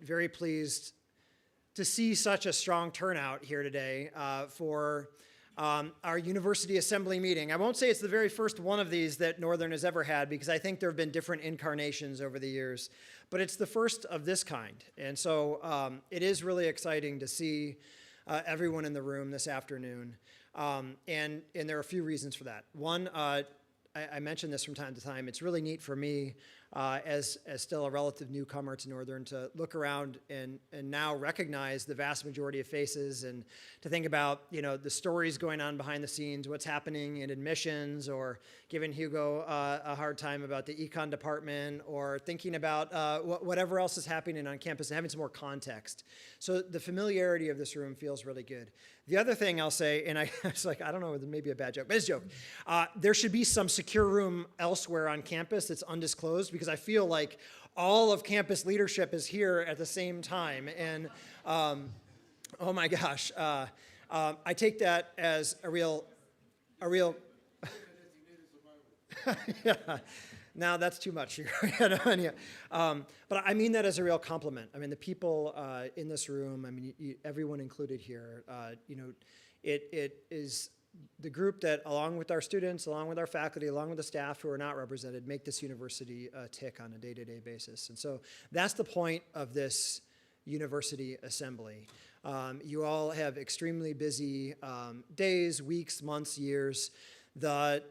Very pleased to see such a strong turnout here today for our university assembly meeting. I won't say it's the very first one of these that Northern has ever had, because I think there have been different incarnations over the years, but it's the first of this kind. And so it is really exciting to see everyone in the room this afternoon. And there are a few reasons for that. One, I mention this from time to time. It's really neat for me as still a relative newcomer to Northern to look around and now recognize the vast majority of faces, and to think about, you know, the stories going on behind the scenes, what's happening in admissions, or giving Hugo a hard time about the econ department, or thinking about whatever else is happening on campus and having some more context. So the familiarity of this room feels really good. The other thing I'll say, and it's like, I don't know, maybe a bad joke, but it's a joke. There should be some secure room elsewhere on campus that's undisclosed, because I feel like all of campus leadership is here at the same time. And oh my gosh, I take that as a real. Yeah. Now that's too much. But I mean that as a real compliment. I mean, the people in this room, I mean, everyone included here, you know, it is the group that, along with our students, along with our faculty, along with the staff who are not represented, make this university tick on a day-to-day basis. And so that's the point of this university assembly. You all have extremely busy days, weeks, months, years. The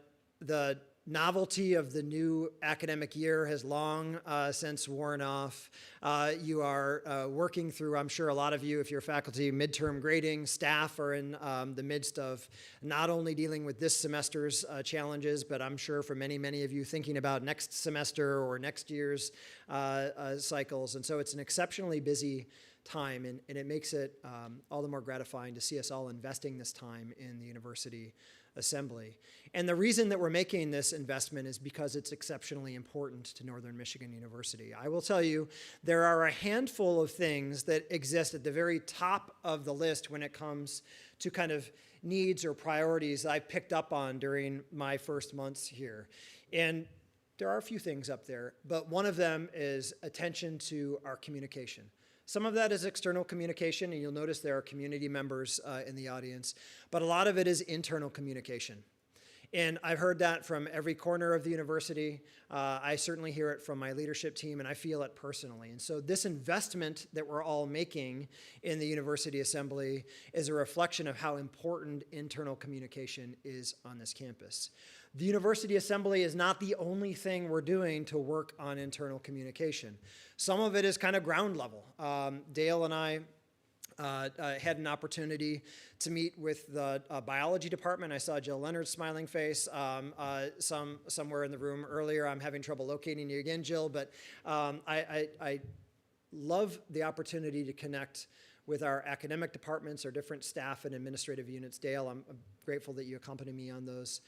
novelty of the new academic year has long since worn off. You are working through, I'm sure a lot of you, if you're faculty, midterm grading. Staff are in the midst of not only dealing with this semester's challenges, but I'm sure for many, many of you thinking about next semester or next year's cycles. And so it's an exceptionally busy time, and it makes it all the more gratifying to see us all investing this time in the university assembly. And the reason that we're making this investment is because it's exceptionally important to Northern Michigan University. I will tell you, there are a handful of things that exist at the very top of the list when it comes to kind of needs or priorities I picked up on during my first months here. And there are a few things up there, but one of them is attention to our communication. Some of that is external communication, and you'll notice there are community members in the audience, but a lot of it is internal communication. And I've heard that from every corner of the university. I certainly hear it from my leadership team, and I feel it personally. And so this investment that we're all making in the university assembly is a reflection of how important internal communication is on this campus. The university assembly is not the only thing we're doing to work on internal communication. Some of it is kind of ground level. Dale and I had an opportunity to meet with the biology department. I saw Jill Leonard's smiling face somewhere in the room earlier. I'm having trouble locating you again, Jill, but I love the opportunity to connect with our academic departments, our different staff and administrative units. Dale, I'm grateful that you accompany me on those.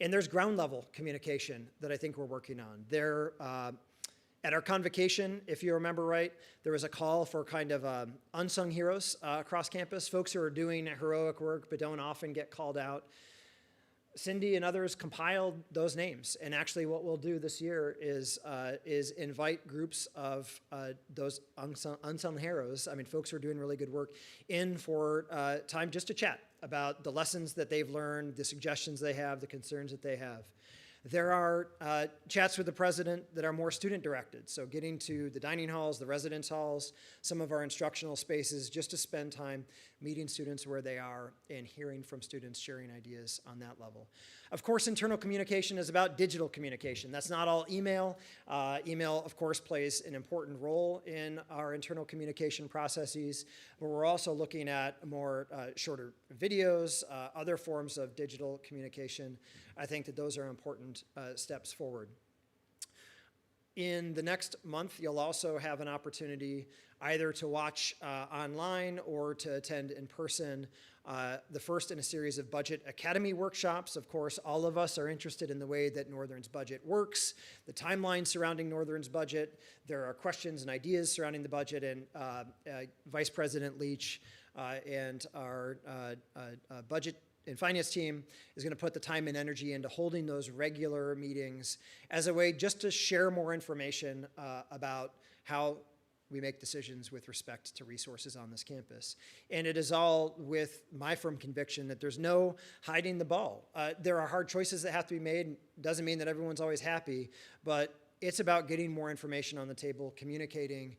And there's ground level communication that I think we're working on. There, at our convocation, if you remember right, there was a call for kind of unsung heroes across campus, folks who are doing heroic work but don't often get called out. Cindy and others compiled those names, and actually what we'll do this year is invite groups of those unsung heroes, I mean folks who are doing really good work, in for time just to chat about the lessons that they've learned, the suggestions they have, the concerns that they have. There are chats with the president that are more student-directed, so getting to the dining halls, the residence halls, some of our instructional spaces, just to spend time meeting students where they are and hearing from students, sharing ideas on that level. Of course, internal communication is about digital communication. That's not all email. Email, of course, plays an important role in our internal communication processes, but we're also looking at more shorter videos, other forms of digital communication. I think that those are important steps forward. In the next month, you'll also have an opportunity either to watch online or to attend in person the first in a series of Budget Academy workshops. Of course, all of us are interested in the way that Northern's budget works, the timeline surrounding Northern's budget. There are questions and ideas surrounding the budget, and Vice President Leach and our budget and finance team is going to put the time and energy into holding those regular meetings as a way just to share more information about how we make decisions with respect to resources on this campus. And it is all with my firm conviction that there's no hiding the ball. There are hard choices that have to be made. Doesn't mean that everyone's always happy, but it's about getting more information on the table, communicating,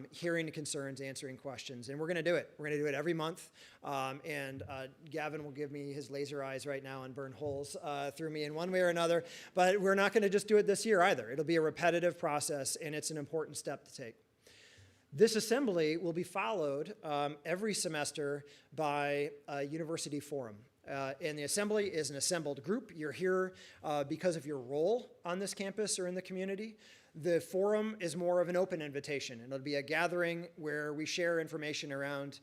hearing concerns, answering questions, and we're going to do it. We're going to do it every month, and Gavin will give me his laser eyes right now and burn holes through me in one way or another, but we're not going to just do it this year either. It'll be a repetitive process, and it's an important step to take. This assembly will be followed every semester by a university forum. And the assembly is an assembled group. You're here because of your role on this campus or in the community. The forum is more of an open invitation, and it'll be a gathering where we share information around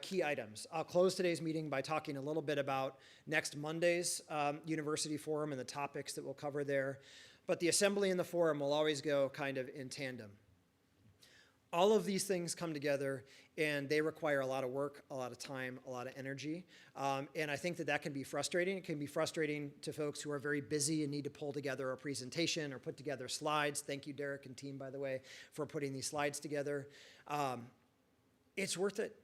key items. I'll close today's meeting by talking a little bit about next Monday's university forum and the topics that we'll cover there. But the assembly and the forum will always go kind of in tandem. All of these things come together, and they require a lot of work, a lot of time, a lot of energy. And I think that that can be frustrating. It can be frustrating to folks who are very busy and need to pull together a presentation or put together slides. Thank you, Derek and team, by the way, for putting these slides together. It's worth it.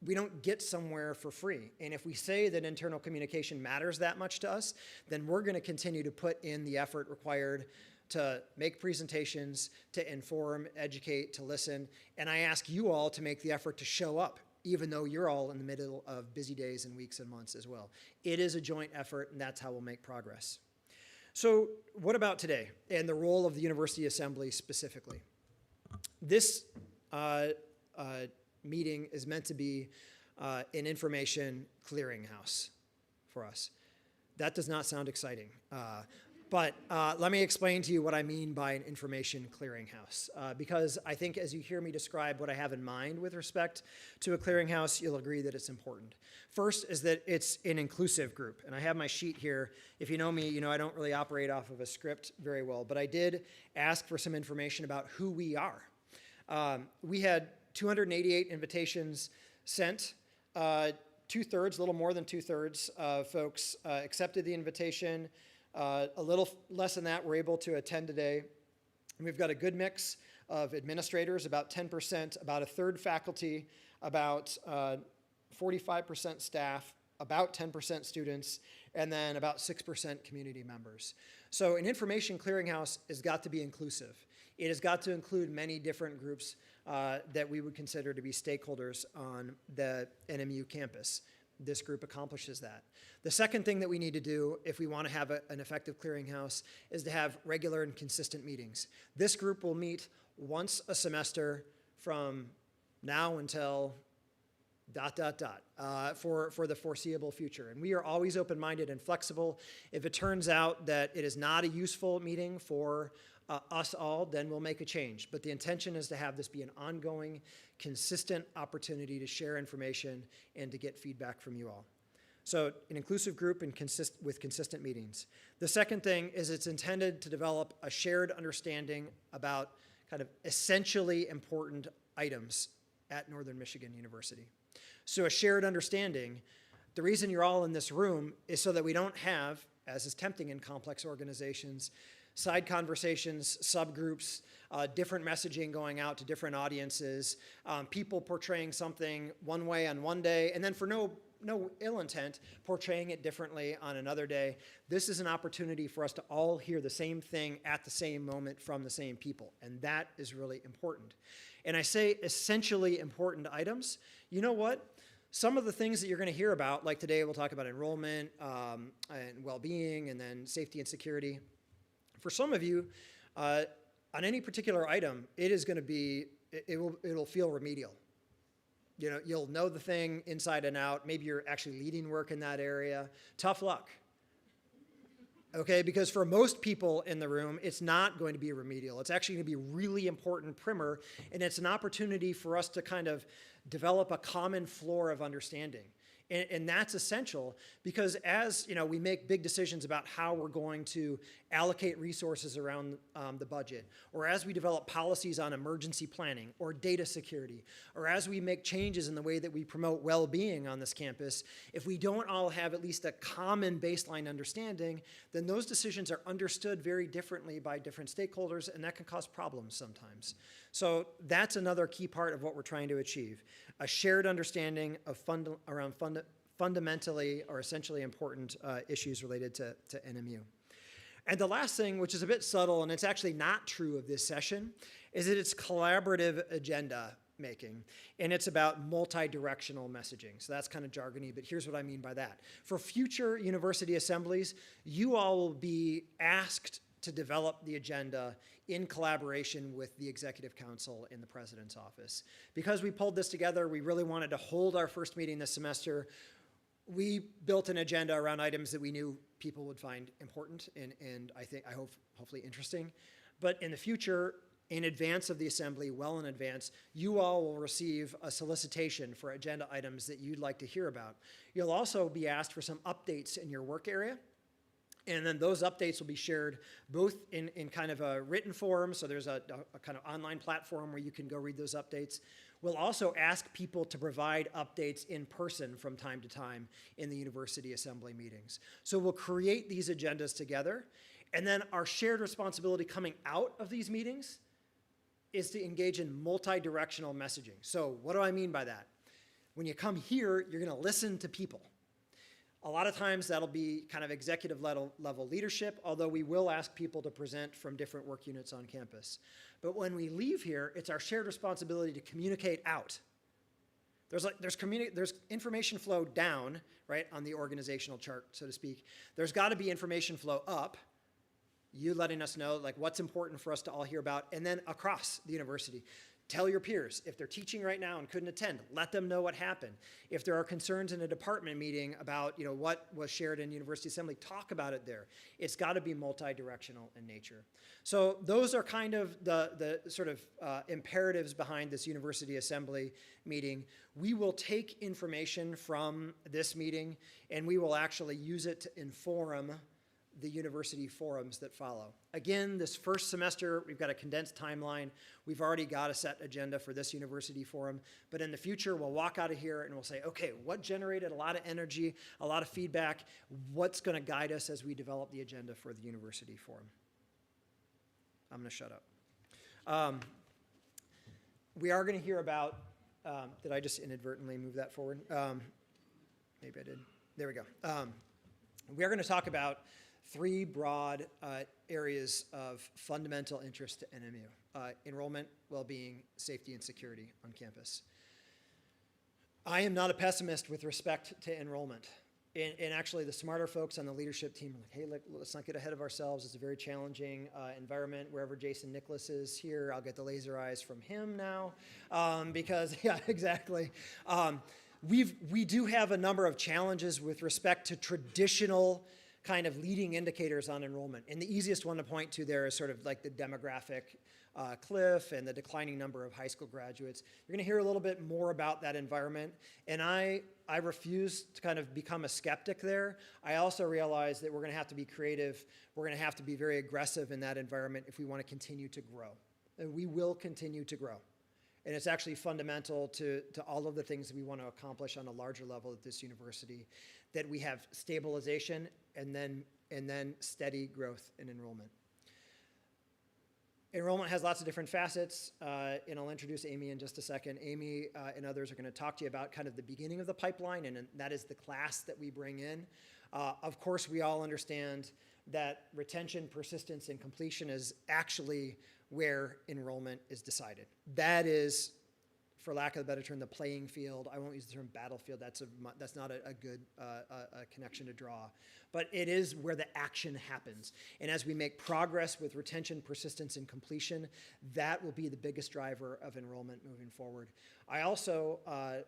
We don't get somewhere for free. And if we say that internal communication matters that much to us, then we're going to continue to put in the effort required to make presentations, to inform, educate, to listen. And I ask you all to make the effort to show up, even though you're all in the middle of busy days and weeks and months as well. It is a joint effort, and that's how we'll make progress. So what about today and the role of the University Assembly specifically? This meeting is meant to be an information clearinghouse for us. That does not sound exciting. But let me explain to you what I mean by an information clearinghouse, because I think as you hear me describe what I have in mind with respect to a clearinghouse, you'll agree that it's important. First is that it's an inclusive group, and I have my sheet here. If you know me, you know I don't really operate off of a script very well, but I did ask for some information about who we are. We had 288 invitations sent. Two-thirds, a little more than two-thirds of folks accepted the invitation. A little less than that were able to attend today. And we've got a good mix of administrators, about 10%, about a third faculty, about 45% staff, about 10% students, and then about 6% community members. So an information clearinghouse has got to be inclusive. It has got to include many different groups that we would consider to be stakeholders on the NMU campus. This group accomplishes that. The second thing that we need to do if we want to have an effective clearinghouse is to have regular and consistent meetings. This group will meet once a semester from now until ... for the foreseeable future. And we are always open-minded and flexible. If it turns out that it is not a useful meeting for us all, then we'll make a change. But the intention is to have this be an ongoing, consistent opportunity to share information and to get feedback from you all. So an inclusive group and with consistent meetings. The second thing is it's intended to develop a shared understanding about kind of essentially important items at Northern Michigan University. So a shared understanding, the reason you're all in this room is so that we don't have, as is tempting in complex organizations, side conversations, subgroups, different messaging going out to different audiences, people portraying something one way on one day, and then for no ill intent, portraying it differently on another day. This is an opportunity for us to all hear the same thing at the same moment from the same people, and that is really important. And I say essentially important items. You know what? Some of the things that you're going to hear about, like today we'll talk about enrollment and well-being and then safety and security. For some of you, on any particular item, it is going to be, it'll feel remedial. You know, you'll know the thing inside and out. Maybe you're actually leading work in that area. Tough luck. Okay, because for most people in the room, it's not going to be remedial. It's actually going to be a really important primer, and it's an opportunity for us to kind of develop a common floor of understanding. And that's essential because as you know, we make big decisions about how we're going to allocate resources around the budget, or as we develop policies on emergency planning or data security, or as we make changes in the way that we promote well-being on this campus, if we don't all have at least a common baseline understanding, then those decisions are understood very differently by different stakeholders, and that can cause problems sometimes. So that's another key part of what we're trying to achieve, a shared understanding of fundamentally or essentially important issues related to NMU. And the last thing, which is a bit subtle, and it's actually not true of this session, is that it's collaborative agenda making, and it's about multi-directional messaging. So that's kind of jargony, but here's what I mean by that. For future university assemblies, you all will be asked to develop the agenda in collaboration with the Executive Council in the President's office. Because we pulled this together, we really wanted to hold our first meeting this semester. We built an agenda around items that we knew people would find important and I hope hopefully interesting. But in the future, in advance of the assembly, well in advance, you all will receive a solicitation for agenda items that you'd like to hear about. You'll also be asked for some updates in your work area. And then those updates will be shared both in kind of a written form, so there's a kind of online platform where you can go read those updates. We'll also ask people to provide updates in person from time to time in the university assembly meetings. So we'll create these agendas together, and then our shared responsibility coming out of these meetings is to engage in multi-directional messaging. So what do I mean by that? When you come here, you're gonna listen to people. A lot of times that'll be kind of executive level leadership, although we will ask people to present from different work units on campus. But when we leave here, it's our shared responsibility to communicate out. There's information flow down, right, on the organizational chart, so to speak. There's got to be information flow up, you letting us know like what's important for us to all hear about, and then across the university. Tell your peers, if they're teaching right now and couldn't attend, let them know what happened. If there are concerns in a department meeting about what was shared in University Assembly, talk about it there. It's got to be multi-directional in nature. So those are kind of the sort of imperatives behind this University Assembly meeting. We will take information from this meeting and we will actually use it to inform the university forums that follow. Again, this first semester, we've got a condensed timeline. We've already got a set agenda for this university forum, but in the future, we'll walk out of here and we'll say, okay, what generated a lot of energy, a lot of feedback? What's gonna guide us as we develop the agenda for the university forum? I'm gonna shut up. We are gonna hear about, did I just inadvertently move that forward? Maybe I did. There we go. We are gonna talk about three broad areas of fundamental interest to NMU: enrollment, well-being, safety, and security on campus. I am not a pessimist with respect to enrollment. And actually, the smarter folks on the leadership team are like, hey, let's not get ahead of ourselves. It's a very challenging environment. Wherever Jason Nicholas is here, I'll get the laser eyes from him now. Because, yeah, exactly. We do have a number of challenges with respect to traditional kind of leading indicators on enrollment. And the easiest one to point to there is sort of like the demographic cliff and the declining number of high school graduates. You're gonna hear a little bit more about that environment. And I refuse to kind of become a skeptic there. I also realize that we're gonna have to be creative. We're gonna have to be very aggressive in that environment if we wanna continue to grow. And we will continue to grow. And it's actually fundamental to all of the things that we want to accomplish on a larger level at this university, that we have stabilization and then steady growth in enrollment. Enrollment has lots of different facets, and I'll introduce Amy in just a second. Amy and others are going to talk to you about kind of the beginning of the pipeline, and that is the class that we bring in. Of course, we all understand that retention, persistence, and completion is actually where enrollment is decided. That is, for lack of a better term, the playing field. I won't use the term battlefield. That's not a good connection to draw. But it is where the action happens. And as we make progress with retention, persistence, and completion, that will be the biggest driver of enrollment moving forward. I also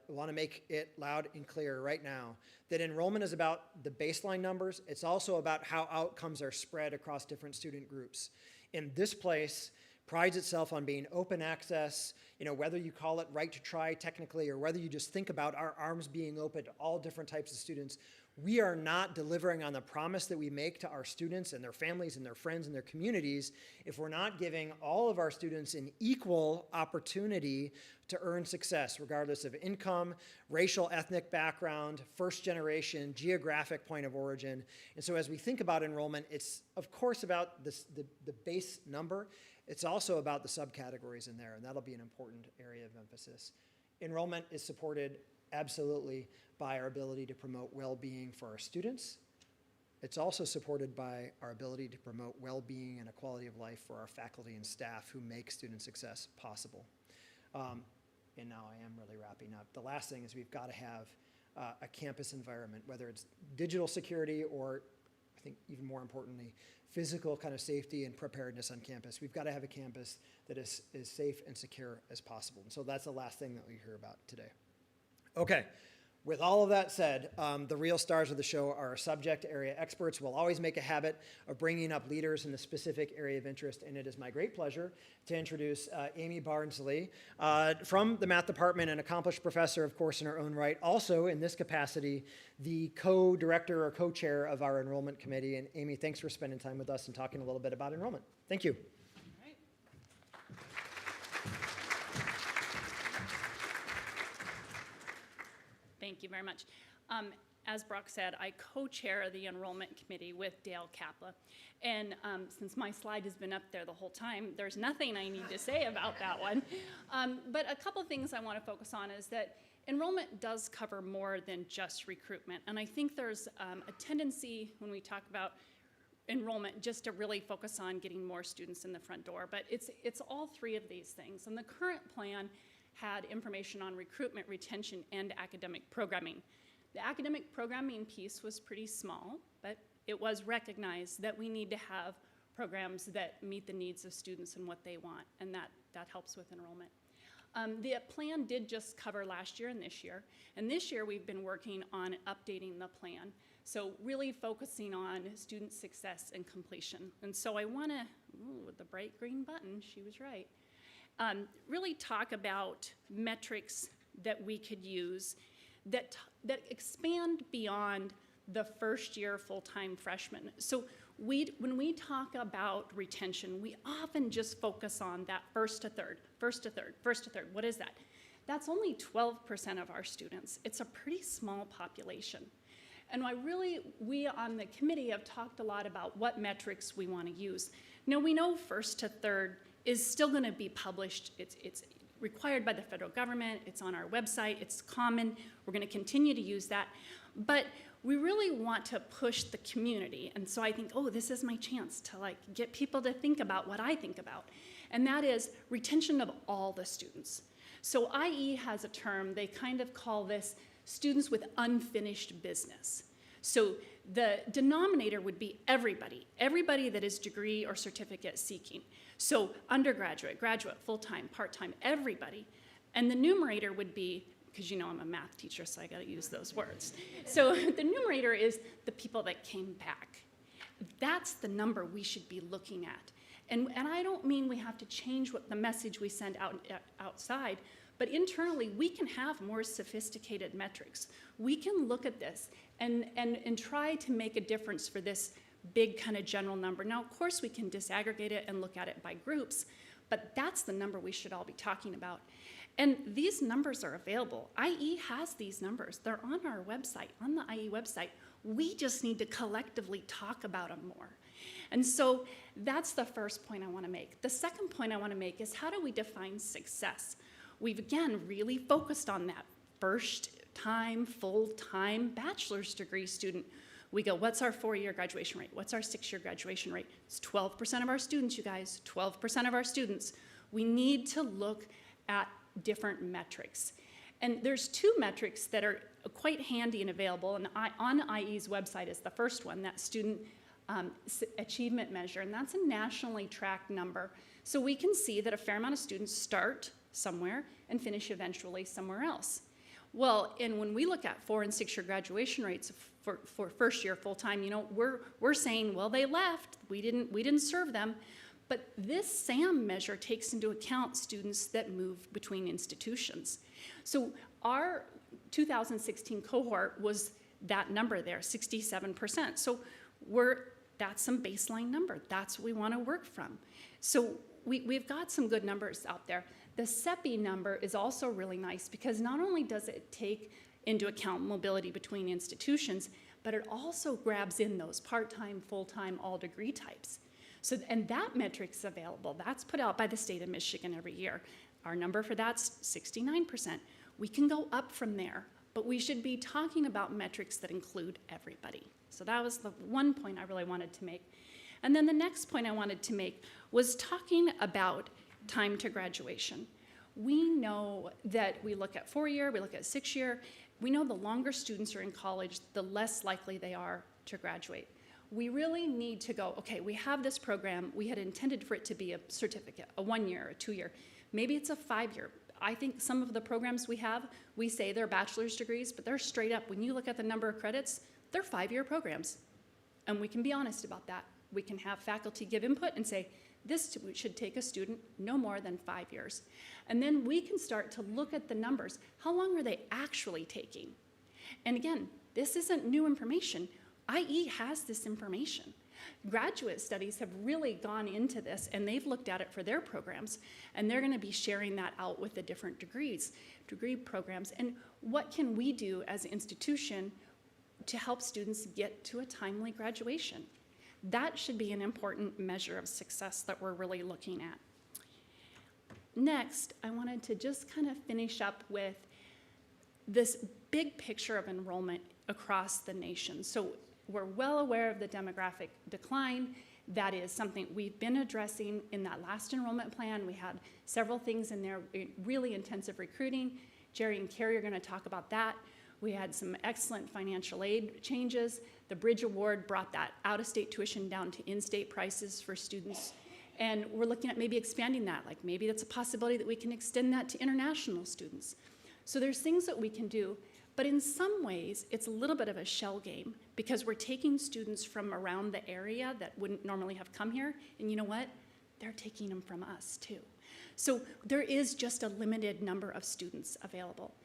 want to make it loud and clear right now that enrollment is about the baseline numbers. It's also about how outcomes are spread across different student groups. In this place, prides itself on being open access, whether you call it right to try technically or whether you just think about our arms being open to all different types of students. We are not delivering on the promise that we make to our students and their families and their friends and their communities if we're not giving all of our students an equal opportunity to earn success, regardless of income, racial, ethnic background, first generation, geographic point of origin. And so as we think about enrollment, it's of course about the base number. It's also about the subcategories in there, and that'll be an important area of emphasis. Enrollment is supported absolutely by our ability to promote well-being for our students. It's also supported by our ability to promote well-being and a quality of life for our faculty and staff who make student success possible. And now I am really wrapping up. The last thing is we've got to have a campus environment, whether it's digital security or, I think even more importantly, physical kind of safety and preparedness on campus. We've got to have a campus that is safe and secure as possible. And so that's the last thing that we hear about today. Okay, with all of that said, the real stars of the show are our subject area experts. We'll always make a habit of bringing up leaders in the specific area of interest, and it is my great pleasure to introduce Amy Barnsley from the math department, an accomplished professor, of course, in her own right. Also, in this capacity, the co-director or co-chair of our enrollment committee. And Amy, thanks for spending time with us and talking a little bit about enrollment. Thank you. Thank you very much. As Brock said, I co-chair the Enrollment Committee with Dale Kapla. And since my slide has been up there the whole time, there's nothing I need to say about that one. But a couple things I want to focus on is that enrollment does cover more than just recruitment. And I think there's a tendency when we talk about enrollment just to really focus on getting more students in the front door. But it's all three of these things. And the current plan had information on recruitment, retention, and academic programming. The academic programming piece was pretty small, but it was recognized that we need to have programs that meet the needs of students and what they want, and that helps with enrollment. The plan did just cover last year and this year we've been working on updating the plan. So really focusing on student success and completion. And so I wanna, with the bright green button, she was right. Really talk about metrics that we could use that expand beyond the first year full-time freshman. So when we talk about retention, we often just focus on that first to third. What is that? That's only 12% of our students. It's a pretty small population. And we on the committee have talked a lot about what metrics we want to use. Now we know first to third is still going to be published. It's required by the federal government. It's on our website. It's common. We're going to continue to use that. But we really want to push the community. And so I think, oh, this is my chance to get people to think about what I think about. And that is retention of all the students. So IE has a term, they kind of call this students with unfinished business. So the denominator would be everybody that is degree or certificate seeking. So undergraduate, graduate, full-time, part-time, everybody. And the numerator would be, because I'm a math teacher, so I gotta use those words. So the numerator is the people that came back. That's the number we should be looking at. And I don't mean we have to change what the message we send outside, but internally we can have more sophisticated metrics. We can look at this and try to make a difference for this big kind of general number. Now, of course, we can disaggregate it and look at it by groups, but that's the number we should all be talking about. And these numbers are available. IE has these numbers. They're on our website, on the IE website. We just need to collectively talk about them more. And so that's the first point I want to make. The second point I want to make is how do we define success? We've, again, really focused on that first-time, full-time bachelor's degree student. We go, what's our 4-year graduation rate? What's our 6-year graduation rate? It's 12% of our students, you guys, 12% of our students. We need to look at different metrics. And there's two metrics that are quite handy and available, and on IE's website is the first one, that student achievement measure, and that's a nationally tracked number. So we can see that a fair amount of students start somewhere and finish eventually somewhere else. Well, and when we look at 4- and 6-year graduation rates for first year full-time, we're saying, well, they left, we didn't serve them. But this SAM measure takes into account students that move between institutions. So our 2016 cohort was that number there, 67%. So that's some baseline number. That's what we want to work from. So we've got some good numbers out there. The CEPI number is also really nice because not only does it take into account mobility between institutions, but it also grabs in those part-time, full-time, all degree types. So, and that metric's available. That's put out by the state of Michigan every year. Our number for that's 69%. We can go up from there, but we should be talking about metrics that include everybody. So that was the one point I really wanted to make. And then the next point I wanted to make was talking about time to graduation. We know that we look at 4-year, we look at 6-year. We know the longer students are in college, the less likely they are to graduate. We really need to go, okay, we have this program. We had intended for it to be a certificate, a 1-year, a 2-year. Maybe it's a 5-year. I think some of the programs we have, we say they're bachelor's degrees, but they're straight up. When you look at the number of credits, they're 5-year programs. And we can be honest about that. We can have faculty give input and say, this should take a student no more than 5 years. And then we can start to look at the numbers. How long are they actually taking? And again, this isn't new information. IE has this information. Graduate studies have really gone into this, and they've looked at it for their programs, and they're going to be sharing that out with the different degree programs. And what can we do as an institution to help students get to a timely graduation? That should be an important measure of success that we're really looking at. Next, I wanted to just kind of finish up with this big picture of enrollment across the nation. So we're well aware of the demographic decline. That is something we've been addressing in that last enrollment plan. We had several things in there, really intensive recruiting. Jerry and Carrie are going to talk about that. We had some excellent financial aid changes. The Bridge Award brought that out-of-state tuition down to in-state prices for students. And we're looking at maybe expanding that. Like maybe it's a possibility that we can extend that to international students. So there's things that we can do. But in some ways, it's a little bit of a shell game because we're taking students from around the area that wouldn't normally have come here. And you know what? They're taking them from us too. So there is just a limited number of students available.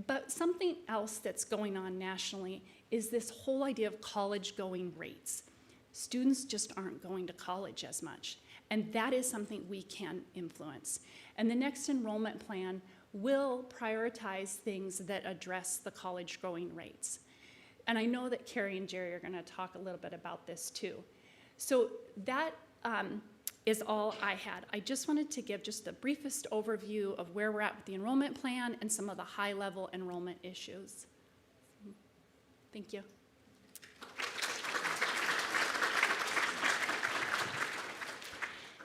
But something else that's going on nationally is this whole idea of college-going rates. Students just aren't going to college as much, and that is something we can influence. And the next enrollment plan will prioritize things that address the college-going rates. And I know that Carrie and Jerry are going to talk a little bit about this too. So that is all I had. I just wanted to give just the briefest overview of where we're at with the enrollment plan and some of the high-level enrollment issues. Thank you.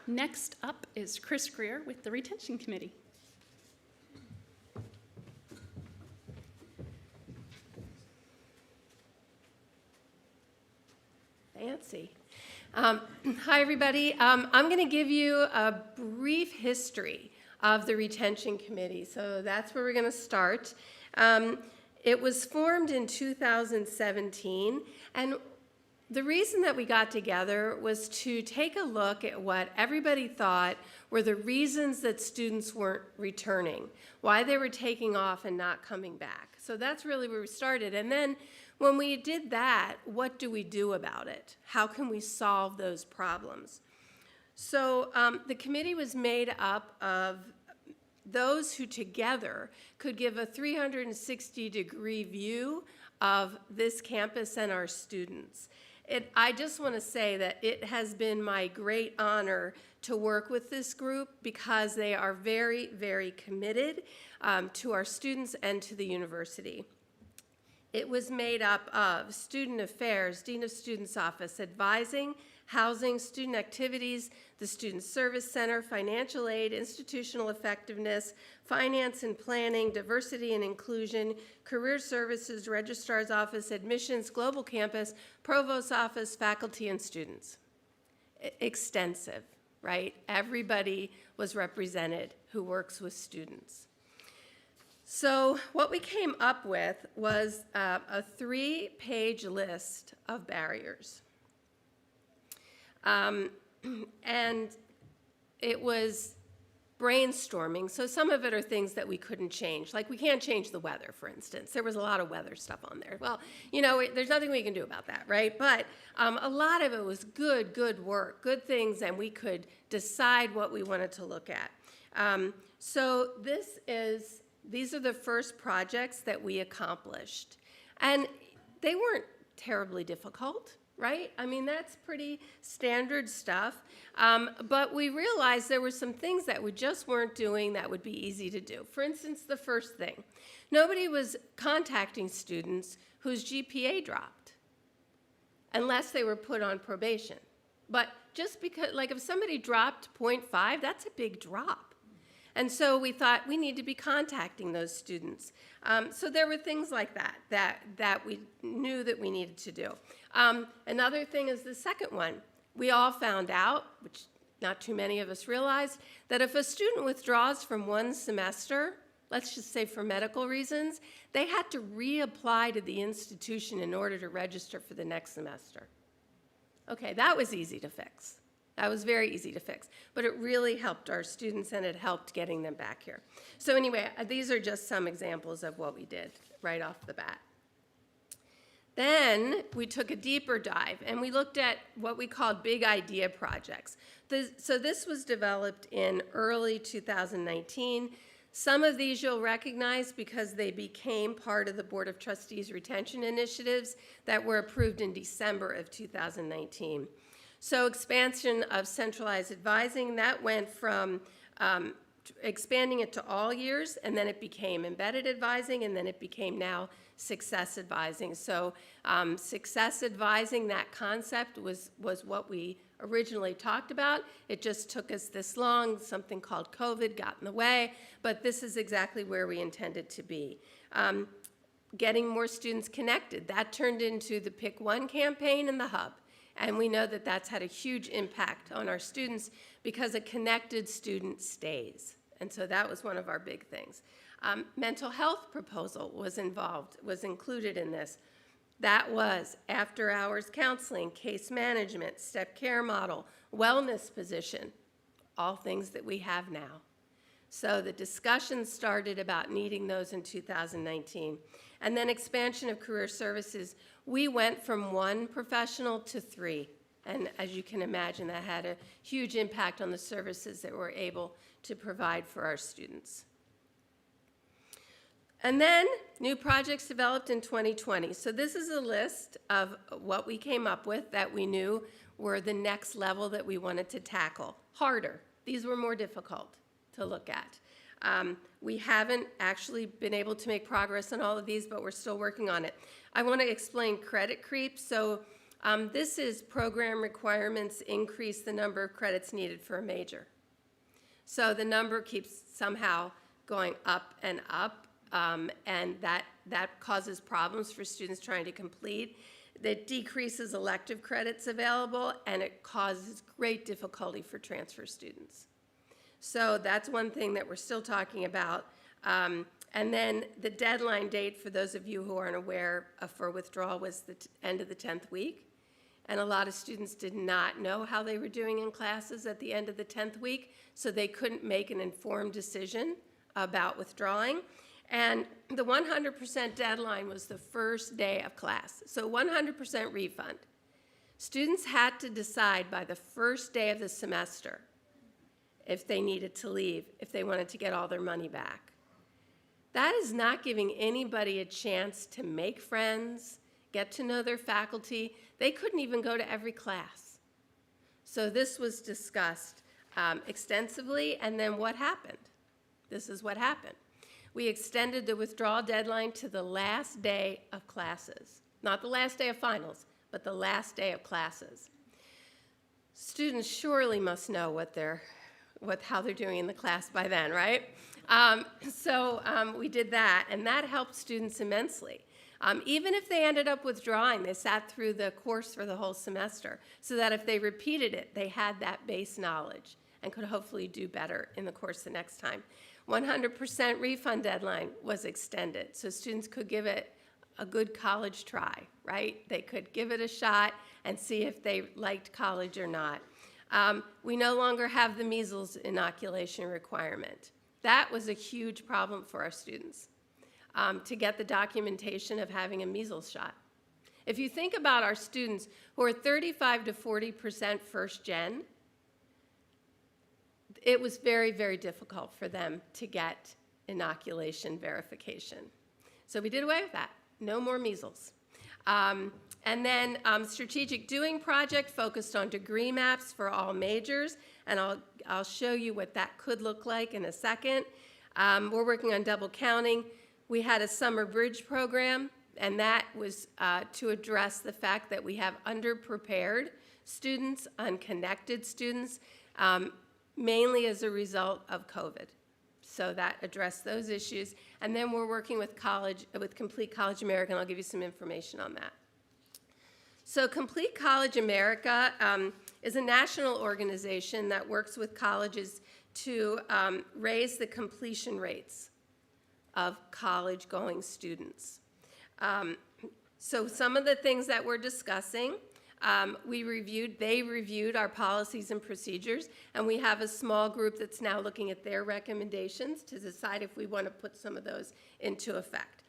Next up is Chris Greer with the Retention Committee. Fancy. Hi, everybody. I'm going to give you a brief history of the Retention Committee. So that's where we're going to start. It was formed in 2017, and the reason that we got together was to take a look at what everybody thought were the reasons that students weren't returning, why they were taking off and not coming back. So that's really where we started. And then when we did that, what do we do about it? How can we solve those problems? So the committee was made up of those who together could give a 360-degree view of this campus and our students. I just want to say that it has been my great honor to work with this group because they are very, very committed to our students and to the university. It was made up of Student Affairs, Dean of Students Office, Advising, Housing, Student Activities, the Student Service Center, Financial Aid, Institutional Effectiveness, Finance and Planning, Diversity and Inclusion, Career Services, Registrar's Office, Admissions, Global Campus, Provost's Office, Faculty and Students. Extensive, right? Everybody was represented who works with students. So what we came up with was a 3-page list of barriers. And it was brainstorming, so some of it are things that we couldn't change. Like we can't change the weather, for instance. There was a lot of weather stuff on there. Well, there's nothing we can do about that, right? But a lot of it was good work, good things, and we could decide what we wanted to look at. So these are the first projects that we accomplished. And they weren't terribly difficult, right? I mean, that's pretty standard stuff. But we realized there were some things that we just weren't doing that would be easy to do. For instance, the first thing, nobody was contacting students whose GPA dropped unless they were put on probation. But just because, like if somebody dropped 0.5, that's a big drop. And so we thought we need to be contacting those students. So there were things like that we knew that we needed to do. Another thing is the second one. We all found out, which not too many of us realized, that if a student withdraws from one semester, let's just say for medical reasons, they had to reapply to the institution in order to register for the next semester. Okay, that was easy to fix. That was very easy to fix, but it really helped our students and it helped getting them back here. So anyway, these are just some examples of what we did right off the bat. Then we took a deeper dive and we looked at what we called big idea projects. So this was developed in early 2019. Some of these you'll recognize because they became part of the Board of Trustees retention initiatives that were approved in December of 2019. So expansion of centralized advising, that went from expanding it to all years, and then it became embedded advising, and then it became now success advising. So success advising, that concept was what we originally talked about. It just took us this long. Something called COVID got in the way, but this is exactly where we intended to be. Getting more students connected, that turned into the Pick One campaign and the Hub. And we know that that's had a huge impact on our students because a connected student stays. And so that was one of our big things. Mental health proposal was included in this. That was after-hours counseling, case management, step care model, wellness position, all things that we have now. So the discussion started about needing those in 2019. And then expansion of career services. We went from 1 professional to 3. And as you can imagine, that had a huge impact on the services that we're able to provide for our students. And then new projects developed in 2020. So this is a list of what we came up with that we knew were the next level that we wanted to tackle. Harder. These were more difficult to look at. We haven't actually been able to make progress on all of these, but we're still working on it. I want to explain credit creep. So this is program requirements increase the number of credits needed for a major. So the number keeps somehow going up and up, and that causes problems for students trying to complete. That decreases elective credits available, and it causes great difficulty for transfer students. So that's one thing that we're still talking about. And then the deadline date, for those of you who aren't aware, for withdrawal was the end of the 10th week. And a lot of students did not know how they were doing in classes at the end of the 10th week, so they couldn't make an informed decision about withdrawing. And the 100% deadline was the first day of class, so 100% refund. Students had to decide by the first day of the semester if they needed to leave, if they wanted to get all their money back. That is not giving anybody a chance to make friends, get to know their faculty. They couldn't even go to every class. So this was discussed extensively, and then what happened? This is what happened. We extended the withdrawal deadline to the last day of classes. Not the last day of finals, but the last day of classes. Students surely must know how they're doing in the class by then, right? So we did that, and that helped students immensely. Even if they ended up withdrawing, they sat through the course for the whole semester, so that if they repeated it, they had that base knowledge and could hopefully do better in the course the next time. 100% refund deadline was extended, so students could give it a good college try, right? They could give it a shot and see if they liked college or not. We no longer have the measles inoculation requirement. That was a huge problem for our students, to get the documentation of having a measles shot. If you think about our students who are 35 to 40% first gen, it was very, very difficult for them to get inoculation verification. So we did away with that. No more measles. And then strategic doing project focused on degree maps for all majors, and I'll show you what that could look like in a second. We're working on double counting. We had a summer bridge program, and that was to address the fact that we have underprepared students, unconnected students, mainly as a result of COVID. So that addressed those issues. And then we're working with Complete College America, and I'll give you some information on that. So Complete College America is a national organization that works with colleges to raise the completion rates of college-going students. So some of the things that we're discussing, they reviewed our policies and procedures, and we have a small group that's now looking at their recommendations to decide if we want to put some of those into effect.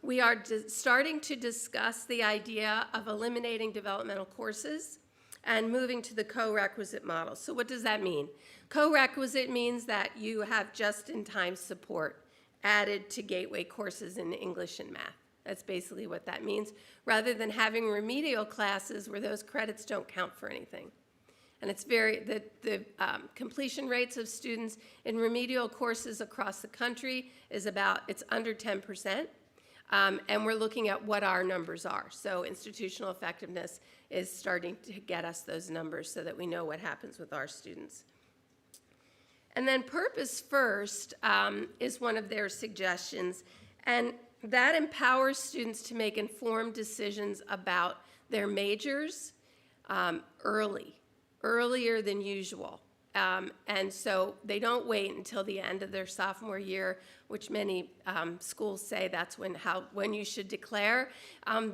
We are starting to discuss the idea of eliminating developmental courses and moving to the co-requisite model. So what does that mean? Co-requisite means that you have just-in-time support added to gateway courses in English and math. That's basically what that means, rather than having remedial classes where those credits don't count for anything. And it's the completion rates of students in remedial courses across the country it's under 10%. And we're looking at what our numbers are. So institutional effectiveness is starting to get us those numbers so that we know what happens with our students. And then Purpose First is one of their suggestions, and that empowers students to make informed decisions about their majors earlier than usual. And so they don't wait until the end of their sophomore year, which many schools say that's when you should declare.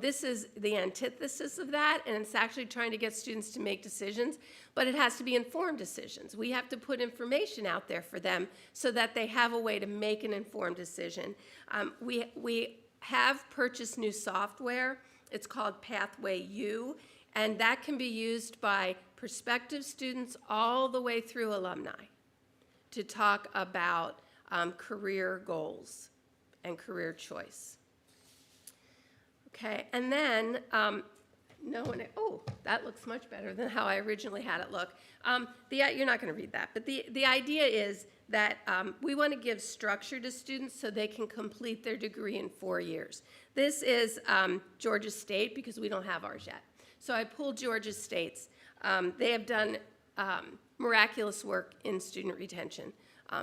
This is the antithesis of that, and it's actually trying to get students to make decisions, but it has to be informed decisions. We have to put information out there for them so that they have a way to make an informed decision. We have purchased new software. It's called Pathway U, and that can be used by prospective students all the way through alumni to talk about career goals and career choice. Okay, and then that looks much better than how I originally had it look. You're not going to read that, but the idea is that we want to give structure to students so they can complete their degree in 4 years. This is Georgia State, because we don't have ours yet. So I pulled Georgia State's. They have done miraculous work in student retention.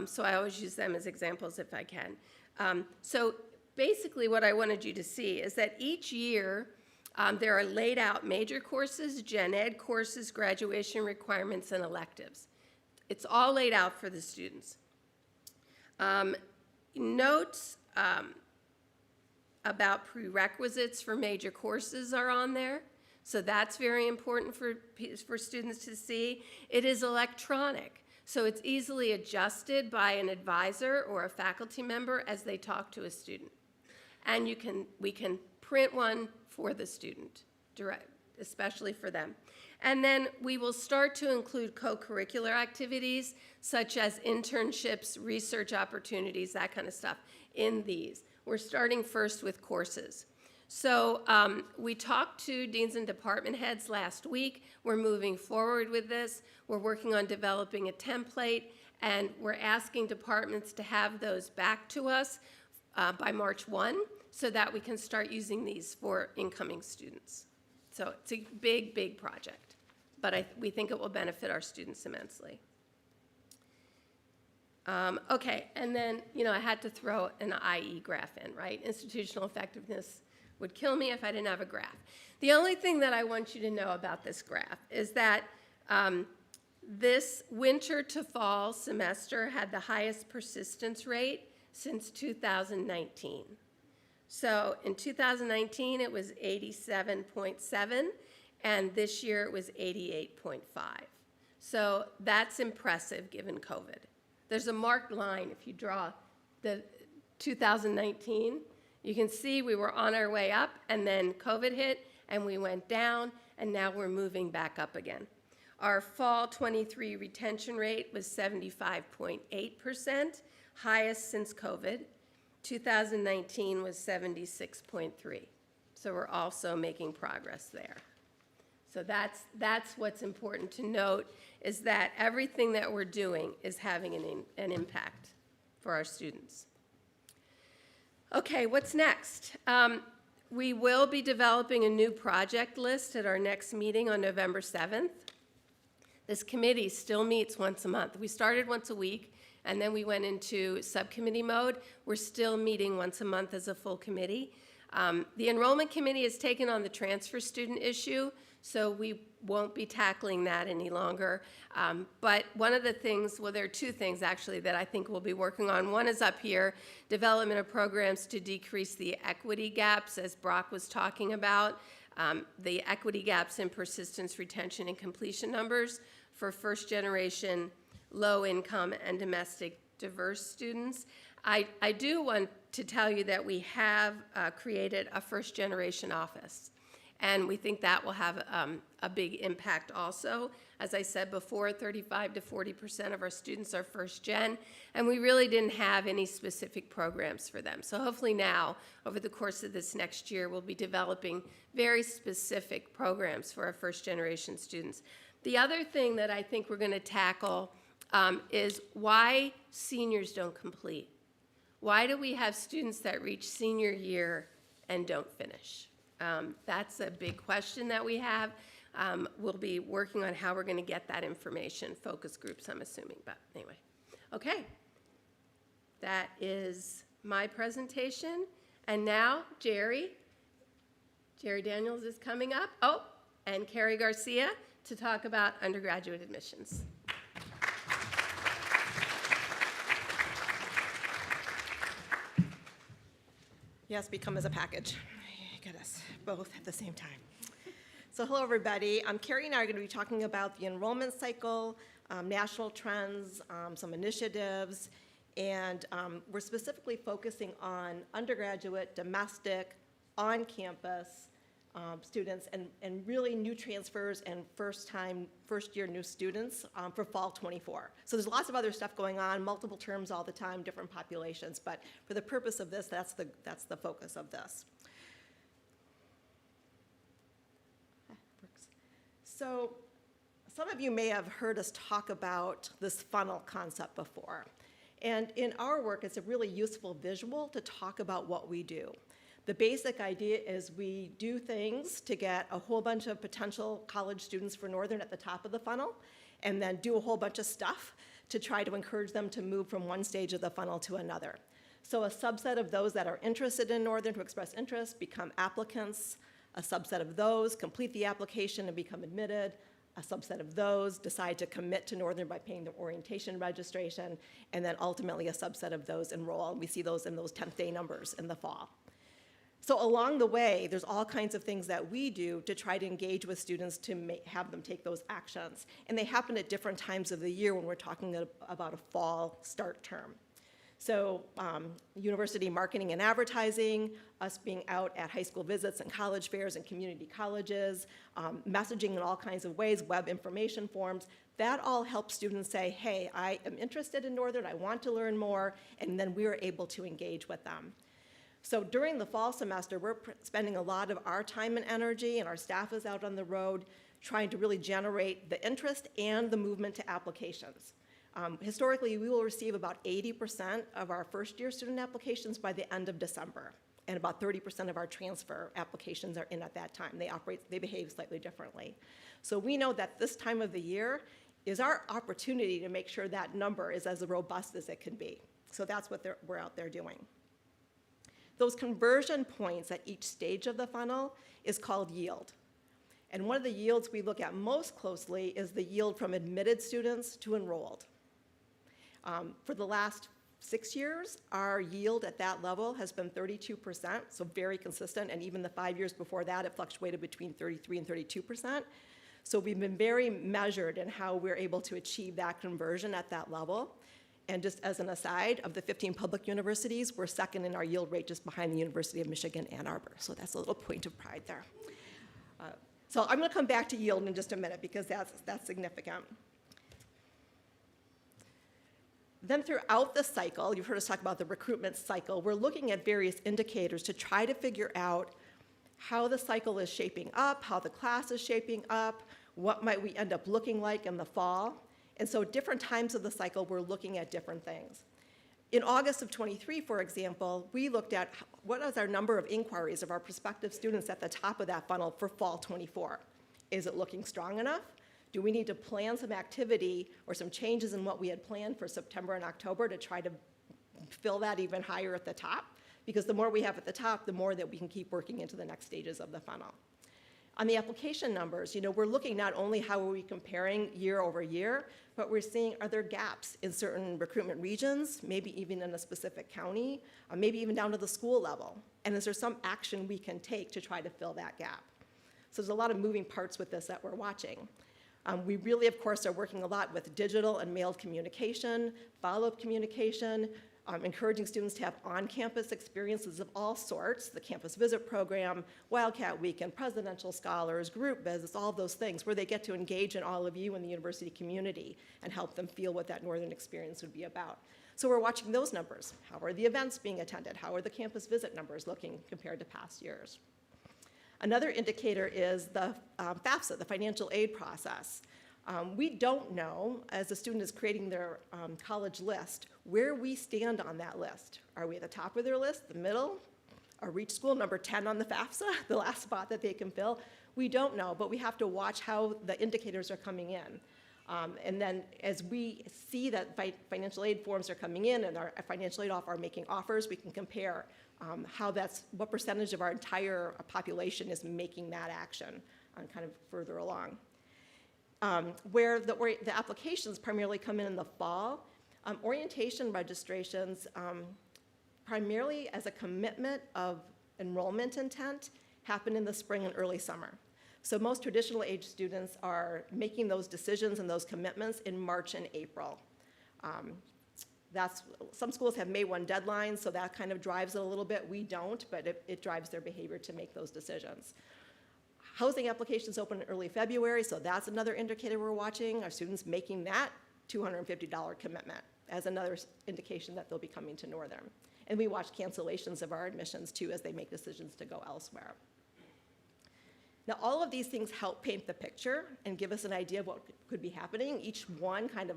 So I always use them as examples if I can. So basically what I wanted you to see is that each year there are laid out major courses, gen ed courses, graduation requirements, and electives. It's all laid out for the students. Notes about prerequisites for major courses are on there. So that's very important for students to see. It is electronic, so it's easily adjusted by an advisor or a faculty member as they talk to a student. And we can print one for the student, especially for them. And then we will start to include co-curricular activities such as internships, research opportunities, that kind of stuff in these. We're starting first with courses. So we talked to deans and department heads last week. We're moving forward with this. We're working on developing a template, and we're asking departments to have those back to us by March 1 so that we can start using these for incoming students. So it's a big, big project, but we think it will benefit our students immensely. Okay, and then, I had to throw an IE graph in, right? Institutional effectiveness would kill me if I didn't have a graph. The only thing that I want you to know about this graph is that this winter to fall semester had the highest persistence rate since 2019. So in 2019, it was 87.7, and this year it was 88.5. So that's impressive given COVID. There's a marked line if you draw the 2019. You can see we were on our way up, and then COVID hit, and we went down, and now we're moving back up again. Our fall 23 retention rate was 75.8%, highest since COVID. 2019 was 76.3. So we're also making progress there. So that's what's important to note, is that everything that we're doing is having an impact for our students. Okay, what's next? We will be developing a new project list at our next meeting on November 7th. This committee still meets once a month. We started once a week, and then we went into subcommittee mode. We're still meeting once a month as a full committee. The Enrollment Committee has taken on the transfer student issue, so we won't be tackling that any longer. But one of the things, well, there are two things actually that I think we'll be working on. One is up here, development of programs to decrease the equity gaps, as Brock was talking about. The equity gaps in persistence, retention, and completion numbers for first-generation, low-income, and domestic diverse students. I do want to tell you that we have created a first-generation office, and we think that will have a big impact also. As I said before, 35 to 40% of our students are first-gen, and we really didn't have any specific programs for them. So hopefully now, over the course of this next year, we'll be developing very specific programs for our first-generation students. The other thing that I think we're going to tackle is why seniors don't complete. Why do we have students that reach senior year and don't finish? That's a big question that we have. We'll be working on how we're going to get that information, focus groups, I'm assuming, but anyway. Okay, that is my presentation. And now, Jerry Daniels is coming up. Oh, and Carrie Garcia to talk about undergraduate admissions. Yes, we come as a package. Get us both at the same time. So hello, everybody. Carrie and I are going to be talking about the enrollment cycle, national trends, some initiatives, and we're specifically focusing on undergraduate, domestic, on-campus students, and really new transfers and first-year new students for fall 24. So there's lots of other stuff going on, multiple terms all the time, different populations, but for the purpose of this, that's the focus of this. So some of you may have heard us talk about this funnel concept before. And in our work, it's a really useful visual to talk about what we do. The basic idea is we do things to get a whole bunch of potential college students for Northern at the top of the funnel, and then do a whole bunch of stuff to try to encourage them to move from one stage of the funnel to another. So a subset of those that are interested in Northern to express interest become applicants. A subset of those complete the application and become admitted. A subset of those decide to commit to Northern by paying their orientation registration. And then ultimately a subset of those enroll. And we see those in those 10th day numbers in the fall. So along the way, there's all kinds of things that we do to try to engage with students to have them take those actions. And they happen at different times of the year when we're talking about a fall start term. So university marketing and advertising, us being out at high school visits and college fairs and community colleges, messaging in all kinds of ways, web information forms, that all helps students say, hey, I am interested in Northern, I want to learn more, and then we're able to engage with them. So during the fall semester, we're spending a lot of our time and energy, and our staff is out on the road trying to really generate the interest and the movement to applications. Historically, we will receive about 80% of our first-year student applications by the end of December, and about 30% of our transfer applications are in at that time. They behave slightly differently. So we know that this time of the year is our opportunity to make sure that number is as robust as it can be. So that's what we're out there doing. Those conversion points at each stage of the funnel is called yield. And one of the yields we look at most closely is the yield from admitted students to enrolled. For the last 6 years, our yield at that level has been 32%, so very consistent, and even the 5 years before that, it fluctuated between 33 and 32%. So we've been very measured in how we're able to achieve that conversion at that level. And just as an aside, of the 15 public universities, we're second in our yield rate just behind the University of Michigan, Ann Arbor. So that's a little point of pride there. So I'm going to come back to yield in just a minute because that's significant. Then throughout the cycle, you've heard us talk about the recruitment cycle, we're looking at various indicators to try to figure out how the cycle is shaping up, how the class is shaping up, what might we end up looking like in the fall. And so different times of the cycle, we're looking at different things. In August of 23, for example, we looked at what is our number of inquiries of our prospective students at the top of that funnel for fall 24. Is it looking strong enough? Do we need to plan some activity or some changes in what we had planned for September and October to try to fill that even higher at the top? Because the more we have at the top, the more that we can keep working into the next stages of the funnel. On the application numbers, we're looking not only how are we comparing year over year, but we're seeing are there gaps in certain recruitment regions, maybe even in a specific county, maybe even down to the school level. And is there some action we can take to try to fill that gap? So there's a lot of moving parts with this that we're watching. We really, of course, are working a lot with digital and mailed communication, follow-up communication, encouraging students to have on-campus experiences of all sorts, the campus visit program, Wildcat Weekend, presidential scholars, group visits, all of those things, where they get to engage in all of you in the university community and help them feel what that Northern experience would be about. So we're watching those numbers. How are the events being attended? How are the campus visit numbers looking compared to past years? Another indicator is the FAFSA, the financial aid process. We don't know, as a student is creating their college list, where we stand on that list. Are we at the top of their list, the middle? Are Reach School number 10 on the FAFSA, the last spot that they can fill? We don't know, but we have to watch how the indicators are coming in. And then as we see that financial aid forms are coming in and our financial aid are making offers, we can compare what percentage of our entire population is making that action kind of further along. Where the applications primarily come in the fall, orientation registrations, primarily as a commitment of enrollment intent, happen in the spring and early summer. So most traditional age students are making those decisions and those commitments in March and April. Some schools have May 1 deadlines, so that kind of drives it a little bit. We don't, but it drives their behavior to make those decisions. Housing applications open in early February, so that's another indicator we're watching. Are students making that $250 commitment as another indication that they'll be coming to Northern? And we watch cancellations of our admissions too as they make decisions to go elsewhere. Now, all of these things help paint the picture and give us an idea of what could be happening. Each one kind of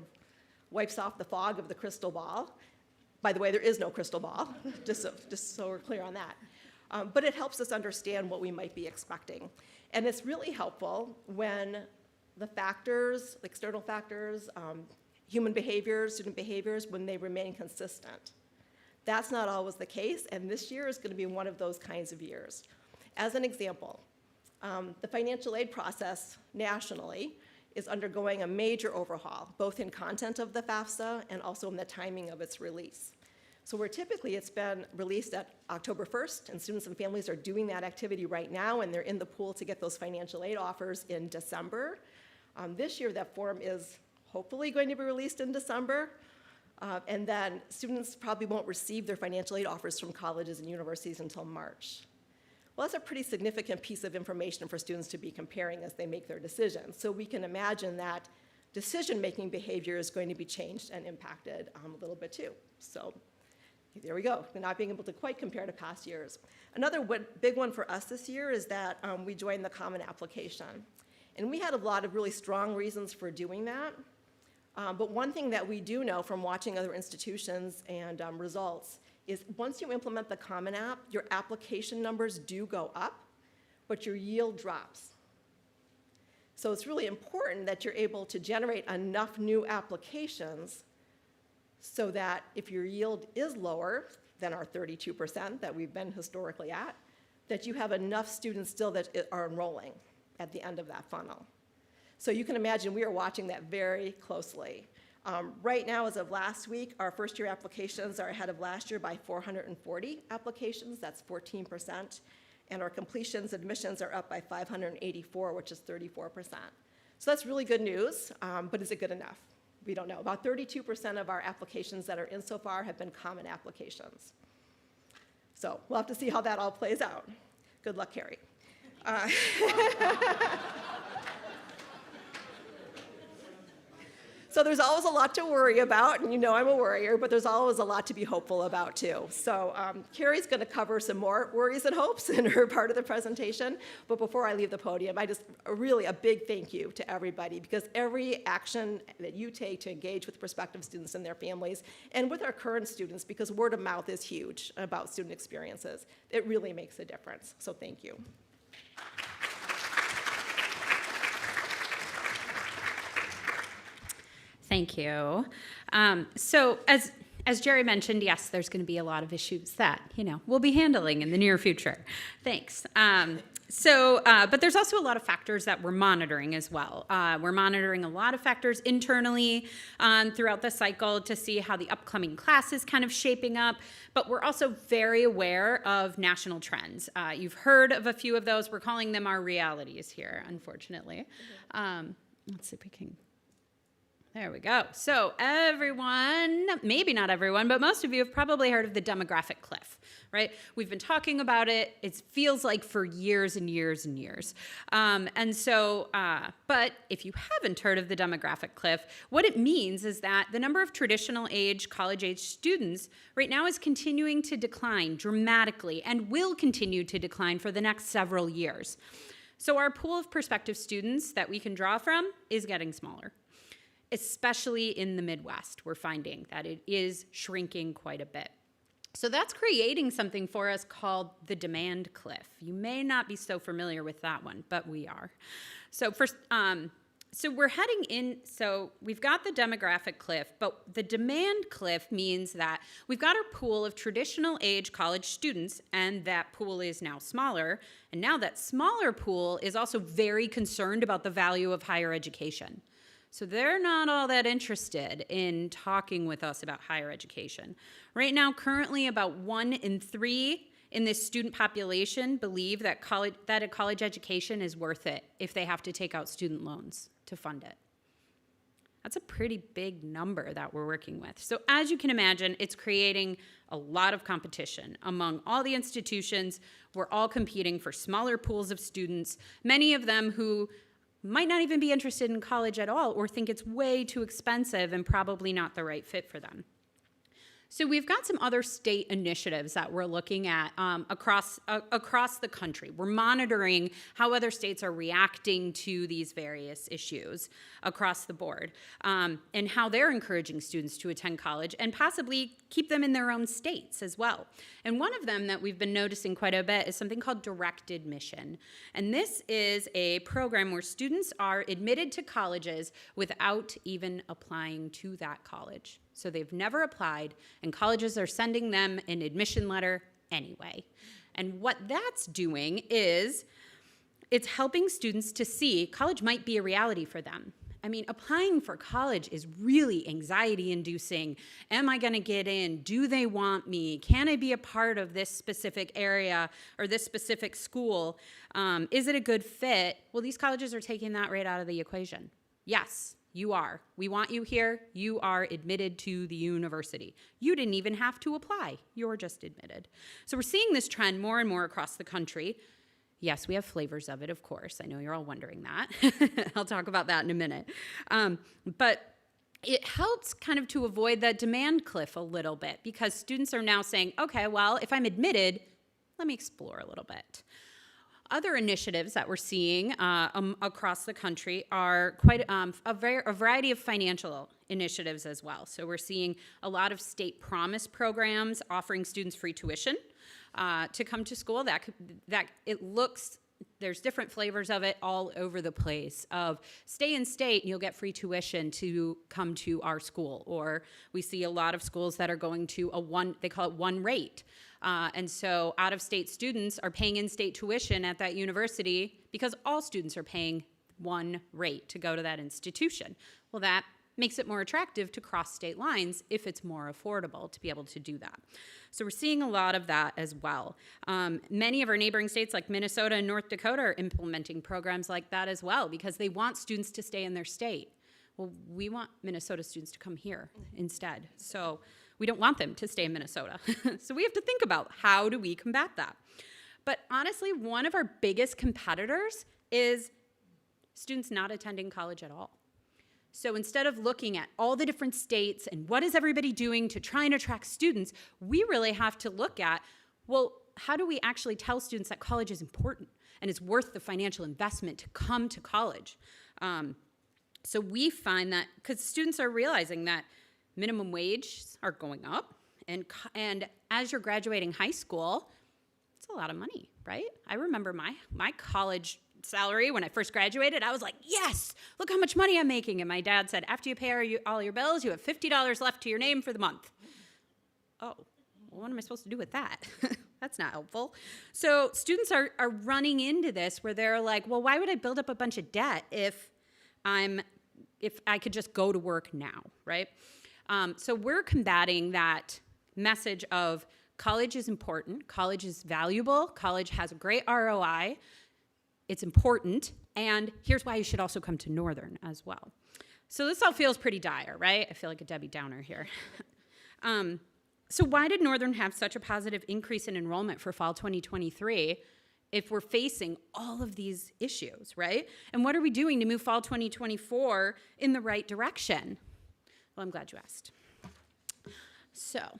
wipes off the fog of the crystal ball. By the way, there is no crystal ball, just so we're clear on that. But it helps us understand what we might be expecting. And it's really helpful when the factors, external factors, human behaviors, student behaviors, when they remain consistent. That's not always the case, and this year is going to be one of those kinds of years. As an example, the financial aid process nationally is undergoing a major overhaul, both in content of the FAFSA and also in the timing of its release. So where typically it's been released at October 1st, and students and families are doing that activity right now, and they're in the pool to get those financial aid offers in December. This year, that form is hopefully going to be released in December, and then students probably won't receive their financial aid offers from colleges and universities until March. Well, that's a pretty significant piece of information for students to be comparing as they make their decisions. So we can imagine that decision-making behavior is going to be changed and impacted a little bit too. So there we go. We're not being able to quite compare to past years. Another big one for us this year is that we joined the Common Application. And we had a lot of really strong reasons for doing that. But one thing that we do know from watching other institutions and results is once you implement the Common App, your application numbers do go up, but your yield drops. So it's really important that you're able to generate enough new applications so that if your yield is lower than our 32% that we've been historically at, that you have enough students still that are enrolling at the end of that funnel. So you can imagine we are watching that very closely. Right now, as of last week, our first-year applications are ahead of last year by 440 applications, that's 14%, and our completions admissions are up by 584, which is 34%. So that's really good news, but is it good enough? We don't know. About 32% of our applications that are in so far have been common applications. So we'll have to see how that all plays out. Good luck, Carrie. So there's always a lot to worry about, and you know I'm a worrier, but there's always a lot to be hopeful about too. So Carrie's going to cover some more worries and hopes in her part of the presentation. But before I leave the podium, I just really a big thank you to everybody, because every action that you take to engage with prospective students and their families, and with our current students, because word of mouth is huge about student experiences, it really makes a difference. So thank you. Thank you. So as Jerry mentioned, yes, there's going to be a lot of issues that, we'll be handling in the near future. Thanks. But there's also a lot of factors that we're monitoring as well. We're monitoring a lot of factors internally throughout the cycle to see how the upcoming class is kind of shaping up, but we're also very aware of national trends. You've heard of a few of those. We're calling them our realities here, unfortunately. Let's see if we can... There we go. So everyone, maybe not everyone, but most of you have probably heard of the demographic cliff, right? We've been talking about it. It feels like for years and years and years. But if you haven't heard of the demographic cliff, what it means is that the number of traditional age, college age students right now is continuing to decline dramatically and will continue to decline for the next several years. So our pool of prospective students that we can draw from is getting smaller. Especially in the Midwest, we're finding that it is shrinking quite a bit. So that's creating something for us called the demand cliff. You may not be so familiar with that one, but we are. So first, we're heading in, so we've got the demographic cliff, but the demand cliff means that we've got our pool of traditional age college students, and that pool is now smaller. And now that smaller pool is also very concerned about the value of higher education. So they're not all that interested in talking with us about higher education. Right now, currently about 1 in 3 in this student population believe that a college education is worth it if they have to take out student loans to fund it. That's a pretty big number that we're working with. So as you can imagine, it's creating a lot of competition among all the institutions. We're all competing for smaller pools of students, many of them who might not even be interested in college at all or think it's way too expensive and probably not the right fit for them. So we've got some other state initiatives that we're looking at across the country. We're monitoring how other states are reacting to these various issues across the board, and how they're encouraging students to attend college and possibly keep them in their own states as well. And one of them that we've been noticing quite a bit is something called direct admission. And this is a program where students are admitted to colleges without even applying to that college. So they've never applied, and colleges are sending them an admission letter anyway. And what that's doing is it's helping students to see college might be a reality for them. I mean, applying for college is really anxiety-inducing. Am I going to get in? Do they want me? Can I be a part of this specific area or this specific school? Is it a good fit? Well, these colleges are taking that right out of the equation. Yes. You are. We want you here. You are admitted to the university. You didn't even have to apply. You're just admitted. So we're seeing this trend more and more across the country. Yes, we have flavors of it, of course. I know you're all wondering that. I'll talk about that in a minute. But it helps kind of to avoid that demand cliff a little bit, because students are now saying, okay, well, if I'm admitted, let me explore a little bit. Other initiatives that we're seeing across the country are quite a variety of financial initiatives as well. So we're seeing a lot of state promise programs offering students free tuition to come to school. There's different flavors of it all over the place. Of stay in state and you'll get free tuition to come to our school. Or we see a lot of schools that are going to they call it one rate. And so out-of-state students are paying in-state tuition at that university because all students are paying one rate to go to that institution. Well, that makes it more attractive to cross state lines if it's more affordable to be able to do that. So we're seeing a lot of that as well. Many of our neighboring states like Minnesota and North Dakota are implementing programs like that as well because they want students to stay in their state. Well, we want Minnesota students to come here instead. So we don't want them to stay in Minnesota. So we have to think about how do we combat that. But honestly, one of our biggest competitors is students not attending college at all. So instead of looking at all the different states and what is everybody doing to try and attract students, we really have to look at, well, how do we actually tell students that college is important and it's worth the financial investment to come to college? So we find that, because students are realizing that minimum wages are going up, and as you're graduating high school, it's a lot of money, right? I remember my college salary when I first graduated. I was like, yes, look how much money I'm making. And my dad said, after you pay all your bills, you have $50 left to your name for the month. Oh, well, what am I supposed to do with that? That's not helpful. So students are running into this where they're like, well, why would I build up a bunch of debt if I could just go to work now, right? So we're combating that message of college is important, college is valuable, college has a great ROI, it's important, and here's why you should also come to Northern as well. So this all feels pretty dire, right? I feel like a Debbie Downer here. So why did Northern have such a positive increase in enrollment for fall 2023 if we're facing all of these issues, right? And what are we doing to move fall 2024 in the right direction? Well, I'm glad you asked. So,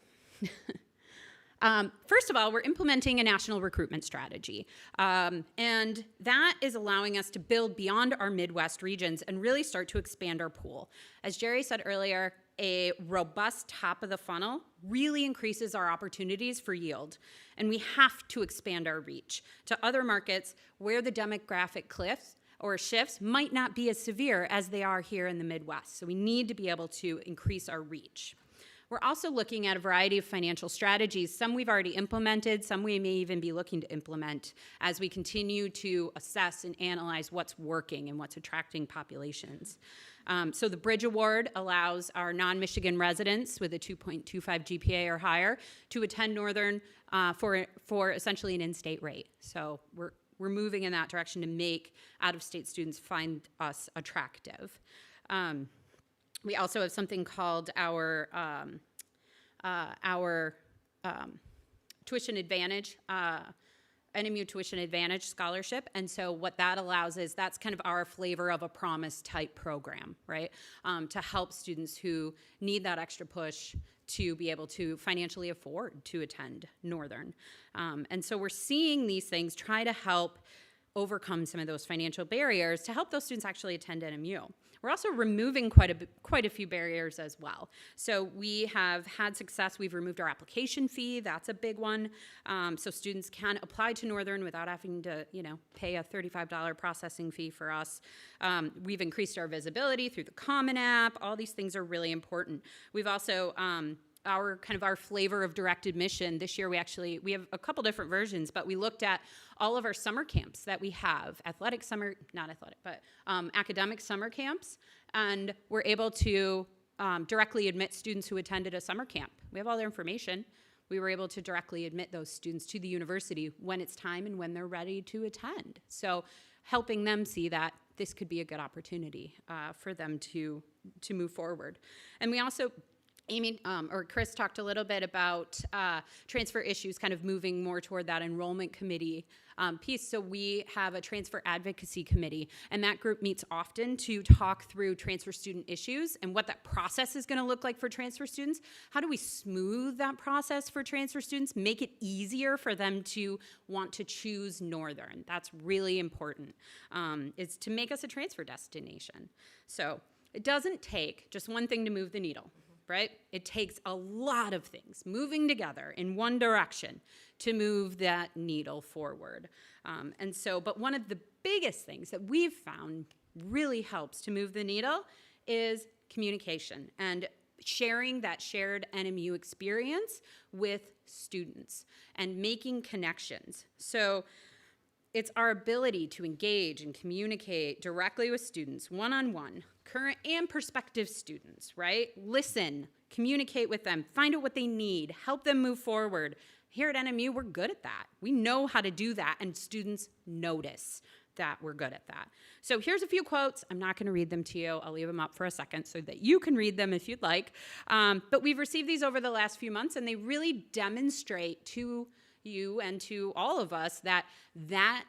first of all, we're implementing a national recruitment strategy. And that is allowing us to build beyond our Midwest regions and really start to expand our pool. As Jerry said earlier, a robust top of the funnel really increases our opportunities for yield. And we have to expand our reach to other markets where the demographic cliffs or shifts might not be as severe as they are here in the Midwest. So we need to be able to increase our reach. We're also looking at a variety of financial strategies. Some we've already implemented, some we may even be looking to implement as we continue to assess and analyze what's working and what's attracting populations. So the Bridge Award allows our non-Michigan residents with a 2.25 GPA or higher to attend Northern for essentially an in-state rate. So we're moving in that direction to make out-of-state students find us attractive. We also have something called our tuition advantage, NMU Tuition Advantage Scholarship. And so what that allows is that's kind of our flavor of a promise type program, right? To help students who need that extra push to be able to financially afford to attend Northern. And so we're seeing these things try to help overcome some of those financial barriers to help those students actually attend NMU. We're also removing quite a few barriers as well. So we have had success. We've removed our application fee. That's a big one. So students can apply to Northern without having to, pay a $35 processing fee for us. We've increased our visibility through the Common App. All these things are really important. We've also our flavor of direct admission. This year we have a couple different versions, but we looked at all of our summer camps that we have, academic summer camps, and we're able to directly admit students who attended a summer camp. We have all their information. We were able to directly admit those students to the university when it's time and when they're ready to attend. So helping them see that this could be a good opportunity for them to move forward. And we also Chris talked a little bit about transfer issues, kind of moving more toward that enrollment committee piece. So we have a transfer advocacy committee, and that group meets often to talk through transfer student issues and what that process is going to look like for transfer students. How do we smooth that process for transfer students, make it easier for them to want to choose Northern? That's really important, is to make us a transfer destination. So it doesn't take just one thing to move the needle. Right? It takes a lot of things moving together in one direction to move that needle forward. But one of the biggest things that we've found really helps to move the needle is communication and sharing that shared NMU experience with students and making connections. So It's our ability to engage and communicate directly with students, one-on-one, current and prospective students, right? Listen, communicate with them, find out what they need, help them move forward. Here at NMU, we're good at that. We know how to do that, and students notice that we're good at that. So here's a few quotes. I'm not going to read them to you. I'll leave them up for a second so that you can read them if you'd like. But we've received these over the last few months, and they really demonstrate to you and to all of us that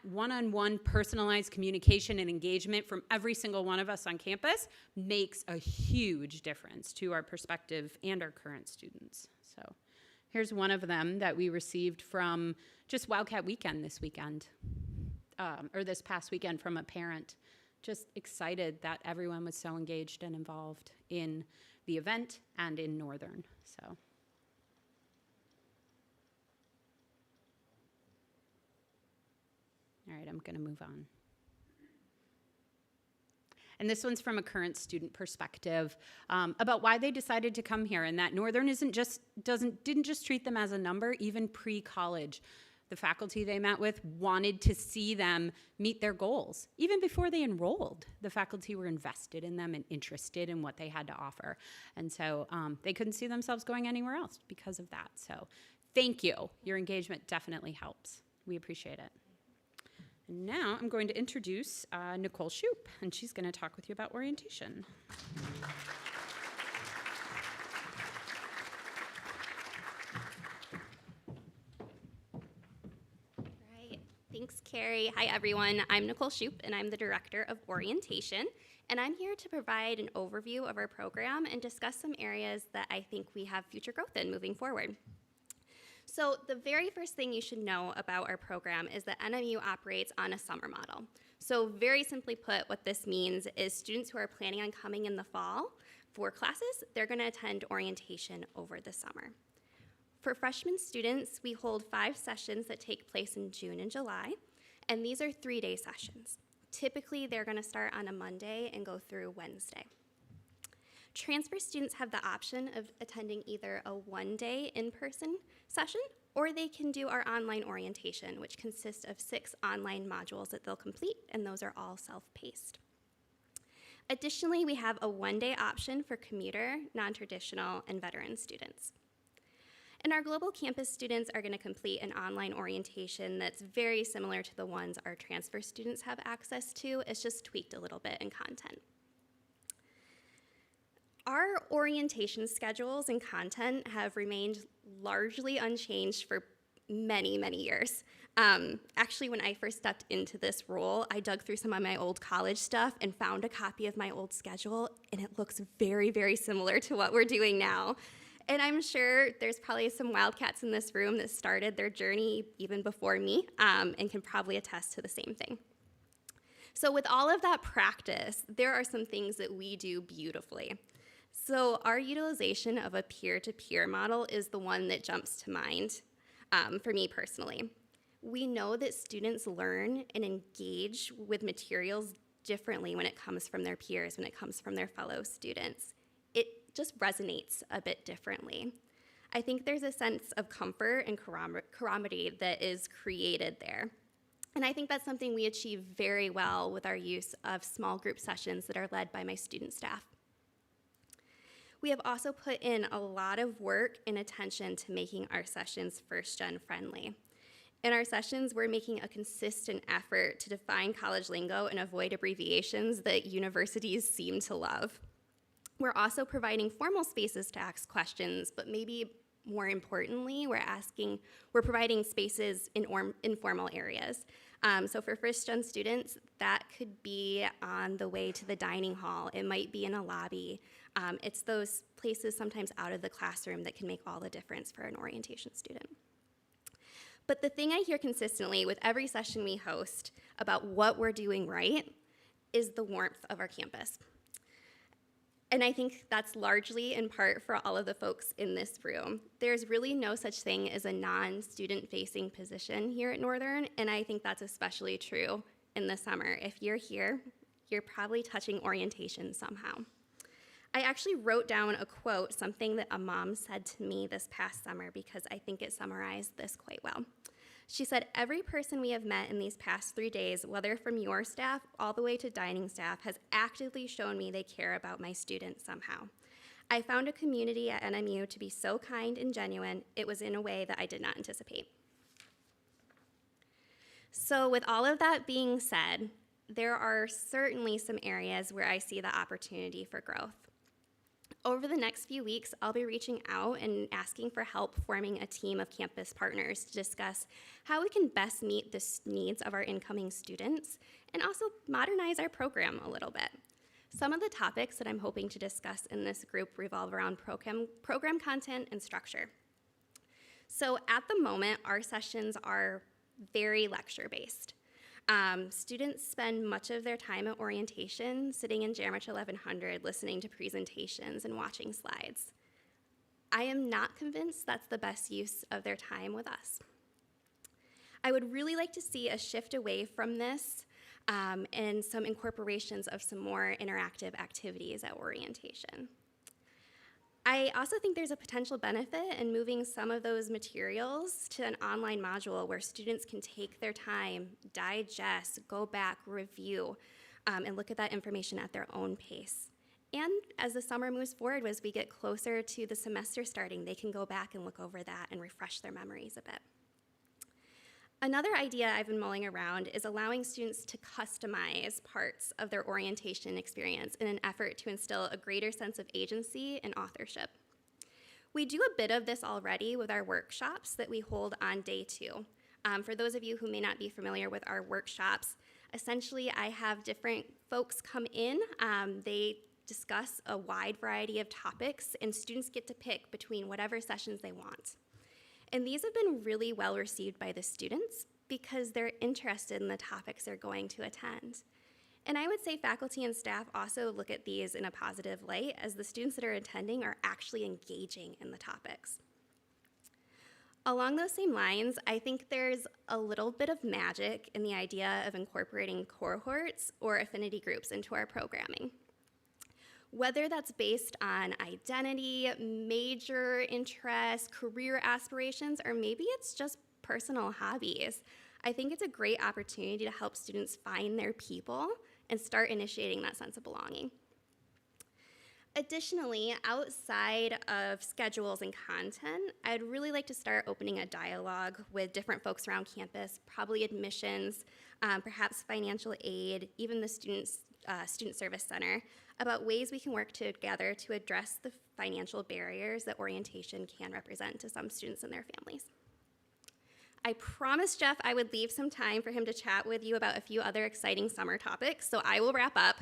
one-on-one personalized communication and engagement from every single one of us on campus makes a huge difference to our prospective and our current students. So here's one of them that we received from just Wildcat Weekend this weekend, or this past weekend, from a parent. Just excited that everyone was so engaged and involved in the event and in Northern. So. All right, I'm going to move on. And this one's from a current student perspective about why they decided to come here, and that Northern didn't just treat them as a number, even pre-college. The faculty they met with wanted to see them meet their goals. Even before they enrolled, the faculty were invested in them and interested in what they had to offer. And so they couldn't see themselves going anywhere else because of that. So thank you. Your engagement definitely helps. We appreciate it. And now I'm going to introduce Nicole Shoup, and she's going to talk with you about orientation. Thanks, Carrie. Hi, everyone. I'm Nicole Shoup, and I'm the Director of Orientation. And I'm here to provide an overview of our program and discuss some areas that I think we have future growth in moving forward. So the very first thing you should know about our program is that NMU operates on a summer model. So very simply put, what this means is students who are planning on coming in the fall for classes, they're going to attend orientation over the summer. For freshman students, we hold 5 sessions that take place in June and July, and these are 3-day sessions. Typically, they're going to start on a Monday and go through Wednesday. Transfer students have the option of attending either a 1-day in-person session, or they can do our online orientation, which consists of 6 online modules that they'll complete, and those are all self-paced. Additionally, we have a 1-day option for commuter, non-traditional, and veteran students. And our global campus students are going to complete an online orientation that's very similar to the ones our transfer students have access to. It's just tweaked a little bit in content. Our orientation schedules and content have remained largely unchanged for many, many years. Actually, when I first stepped into this role, I dug through some of my old college stuff and found a copy of my old schedule, and it looks very, very similar to what we're doing now. And I'm sure there's probably some Wildcats in this room that started their journey even before me and can probably attest to the same thing. So with all of that practice, there are some things that we do beautifully. So our utilization of a peer-to-peer model is the one that jumps to mind for me personally. We know that students learn and engage with materials differently when it comes from their peers, when it comes from their fellow students. It just resonates a bit differently. I think there's a sense of comfort and camaraderie that is created there. And I think that's something we achieve very well with our use of small group sessions that are led by my student staff. We have also put in a lot of work and attention to making our sessions first-gen friendly. In our sessions, we're making a consistent effort to define college lingo and avoid abbreviations that universities seem to love. We're also providing formal spaces to ask questions, but maybe more importantly, we're providing spaces in informal areas. So for first-gen students, that could be on the way to the dining hall. It might be in a lobby. It's those places sometimes out of the classroom that can make all the difference for an orientation student. But the thing I hear consistently with every session we host about what we're doing right is the warmth of our campus. And I think that's largely in part for all of the folks in this room. There's really no such thing as a non-student-facing position here at Northern, and I think that's especially true in the summer. If you're here, you're probably touching orientation somehow. I actually wrote down a quote, something that a mom said to me this past summer, because I think it summarized this quite well. She said, every person we have met in these past 3 days, whether from your staff all the way to dining staff, has actively shown me they care about my students somehow. I found a community at NMU to be so kind and genuine, it was in a way that I did not anticipate. So with all of that being said, there are certainly some areas where I see the opportunity for growth. Over the next few weeks, I'll be reaching out and asking for help forming a team of campus partners to discuss how we can best meet the needs of our incoming students and also modernize our program a little bit. Some of the topics that I'm hoping to discuss in this group revolve around program content and structure. So at the moment, our sessions are very lecture-based. Students spend much of their time at orientation sitting in Jammich 1100 listening to presentations and watching slides. I am not convinced that's the best use of their time with us. I would really like to see a shift away from this and some incorporations of some more interactive activities at orientation. I also think there's a potential benefit in moving some of those materials to an online module where students can take their time, digest, go back, review, and look at that information at their own pace. And as the summer moves forward, as we get closer to the semester starting, they can go back and look over that and refresh their memories a bit. Another idea I've been mulling around is allowing students to customize parts of their orientation experience in an effort to instill a greater sense of agency and authorship. We do a bit of this already with our workshops that we hold on day 2. For those of you who may not be familiar with our workshops, essentially I have different folks come in, they discuss a wide variety of topics, and students get to pick between whatever sessions they want. And these have been really well received by the students because they're interested in the topics they're going to attend. And I would say faculty and staff also look at these in a positive light as the students that are attending are actually engaging in the topics. Along those same lines, I think there's a little bit of magic in the idea of incorporating cohorts or affinity groups into our programming. Whether that's based on identity, major interests, career aspirations, or maybe it's just personal hobbies, I think it's a great opportunity to help students find their people and start initiating that sense of belonging. Additionally, outside of schedules and content, I'd really like to start opening a dialogue with different folks around campus, probably admissions, perhaps financial aid, even the Student Service Center, about ways we can work together to address the financial barriers that orientation can represent to some students and their families. I promised Jeff I would leave some time for him to chat with you about a few other exciting summer topics, so I will wrap up.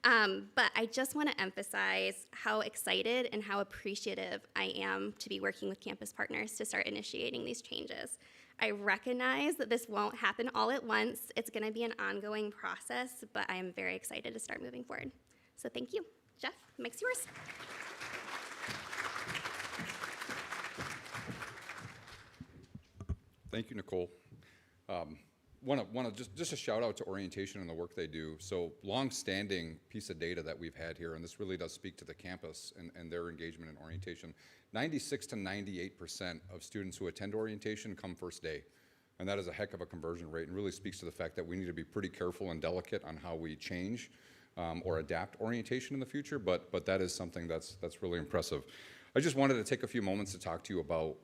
But I just want to emphasize how excited and how appreciative I am to be working with campus partners to start initiating these changes. I recognize that this won't happen all at once. It's going to be an ongoing process, but I am very excited to start moving forward. So thank you. Jeff, the mic's yours. Thank you, Nicole. Just a shout out to orientation and the work they do. So long-standing piece of data that we've had here, and this really does speak to the campus and their engagement in orientation. 96 to 98% of students who attend orientation come first day. And that is a heck of a conversion rate and really speaks to the fact that we need to be pretty careful and delicate on how we change or adapt orientation in the future, but that is something that's really impressive. I just wanted to take a few moments to talk to you about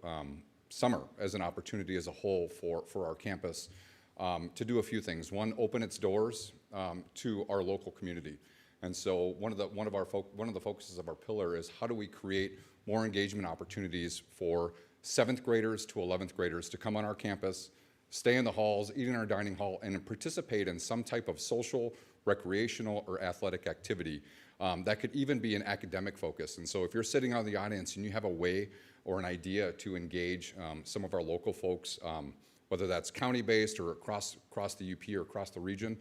summer as an opportunity as a whole for our campus to do a few things. One, open its doors to our local community. And so one of the focuses of our pillar is how do we create more engagement opportunities for 7th graders to 11th graders to come on our campus, stay in the halls, eat in our dining hall, and participate in some type of social, recreational, or athletic activity. That could even be an academic focus. And so if you're sitting on the audience and you have a way or an idea to engage some of our local folks, whether that's county-based or across the UP or across the region,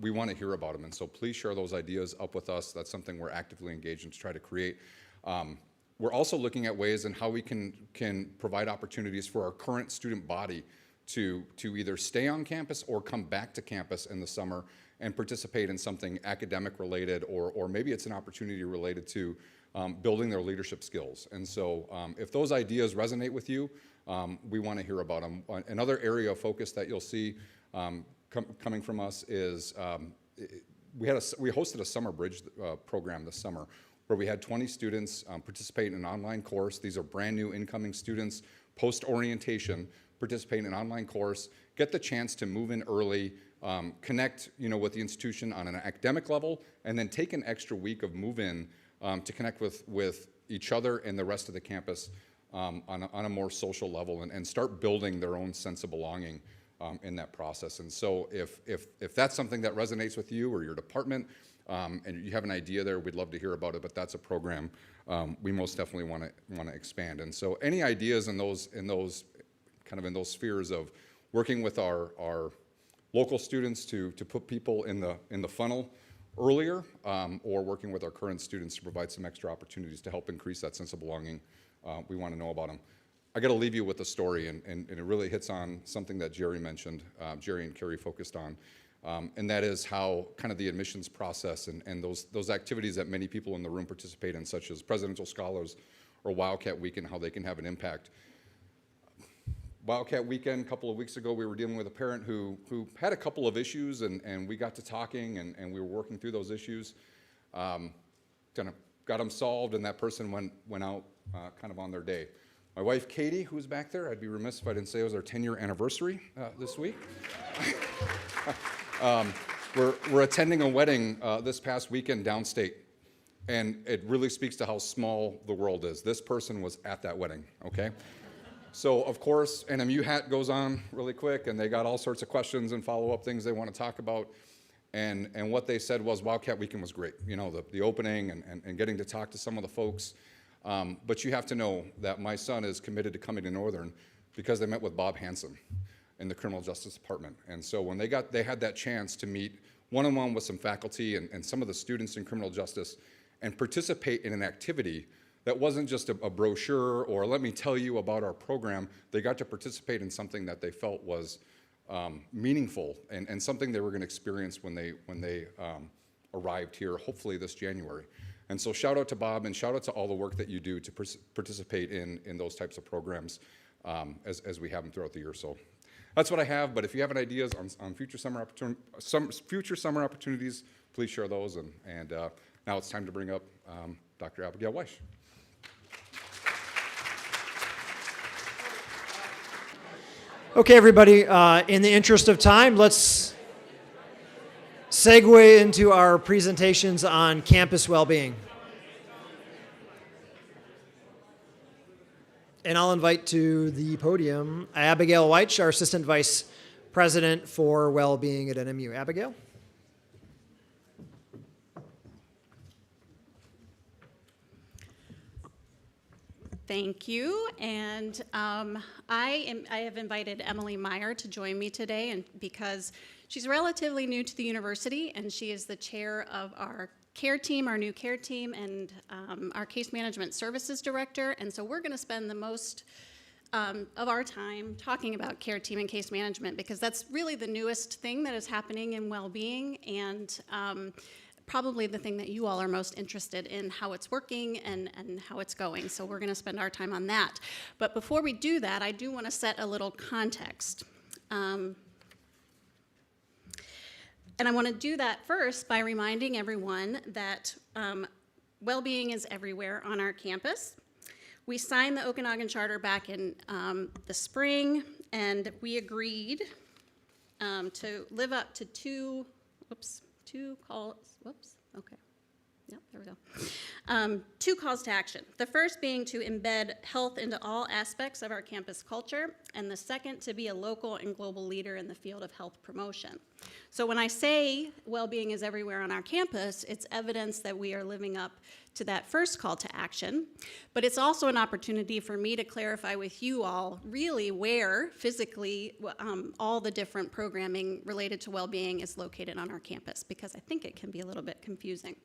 we want to hear about them. And so please share those ideas up with us. That's something we're actively engaged in to try to create. We're also looking at ways in how we can provide opportunities for our current student body to either stay on campus or come back to campus in the summer and participate in something academic related, or maybe it's an opportunity related to building their leadership skills. And so if those ideas resonate with you, we want to hear about them. Another area of focus that you'll see coming from us is we hosted a summer bridge program this summer where we had 20 students participate in an online course. These are brand new incoming students, post-orientation, participate in an online course, get the chance to move in early, connect with the institution on an academic level, and then take an extra week of move-in to connect with each other and the rest of the campus on a more social level and start building their own sense of belonging in that process. And so if that's something that resonates with you or your department, and you have an idea there, we'd love to hear about it, but that's a program we most definitely want to expand. And so any ideas in those spheres of working with our local students to put people in the funnel earlier, or working with our current students to provide some extra opportunities to help increase that sense of belonging, we want to know about them. I got to leave you with a story, and it really hits on something that Jerry mentioned, Jerry and Carrie focused on, and that is how kind of the admissions process and those activities that many people in the room participate in, such as Presidential Scholars or Wildcat Weekend, how they can have an impact. Wildcat Weekend, a couple of weeks ago, we were dealing with a parent who had a couple of issues, and we got to talking, and we were working through those issues. Kind of got them solved, and that person went out kind of on their day. My wife, Katie, who's back there, I'd be remiss if I didn't say it was our 10-year anniversary this week. We're attending a wedding this past weekend downstate, and it really speaks to how small the world is. This person was at that wedding, okay? So, of course, NMU hat goes on really quick, and they got all sorts of questions and follow-up things they want to talk about. And what they said was Wildcat Weekend was great, the opening and getting to talk to some of the folks. But you have to know that my son is committed to coming to Northern because they met with Bob Hansen in the Criminal Justice Department. And so when they had that chance to meet one-on-one with some faculty and some of the students in criminal justice and participate in an activity that wasn't just a brochure or let me tell you about our program. They got to participate in something that they felt was meaningful and something they were going to experience when they arrived here, hopefully this January. And so shout out to Bob and shout out to all the work that you do to participate in those types of programs as we have them throughout the year. So that's what I have, but if you have any ideas on future summer opportunities, please share those. And now it's time to bring up Dr. Abigail Weish. Okay, everybody, in the interest of time, let's segue into our presentations on campus well-being. And I'll invite to the podium Abigail Weich, our Assistant Vice President for Well-Being at NMU. Abigail? Thank you, and I have invited Emily Meyer to join me today, and because she's relatively new to the university, and she is the chair of our care team, our new care team, and our case management services director, and so we're going to spend the most of our time talking about care team and case management because that's really the newest thing that is happening in well-being, and probably the thing that you all are most interested in, how it's working and how it's going. So we're going to spend our time on that. But before we do that, I do want to set a little context. And I want to do that first by reminding everyone that well-being is everywhere on our campus. We signed the Okanagan Charter back in the spring, and we agreed to live up to two calls to action. The first being to embed health into all aspects of our campus culture, and the second to be a local and global leader in the field of health promotion. So when I say well-being is everywhere on our campus, it's evidence that we are living up to that first call to action, but it's also an opportunity for me to clarify with you all really where physically all the different programming related to well-being is located on our campus, because I think it can be a little bit confusing.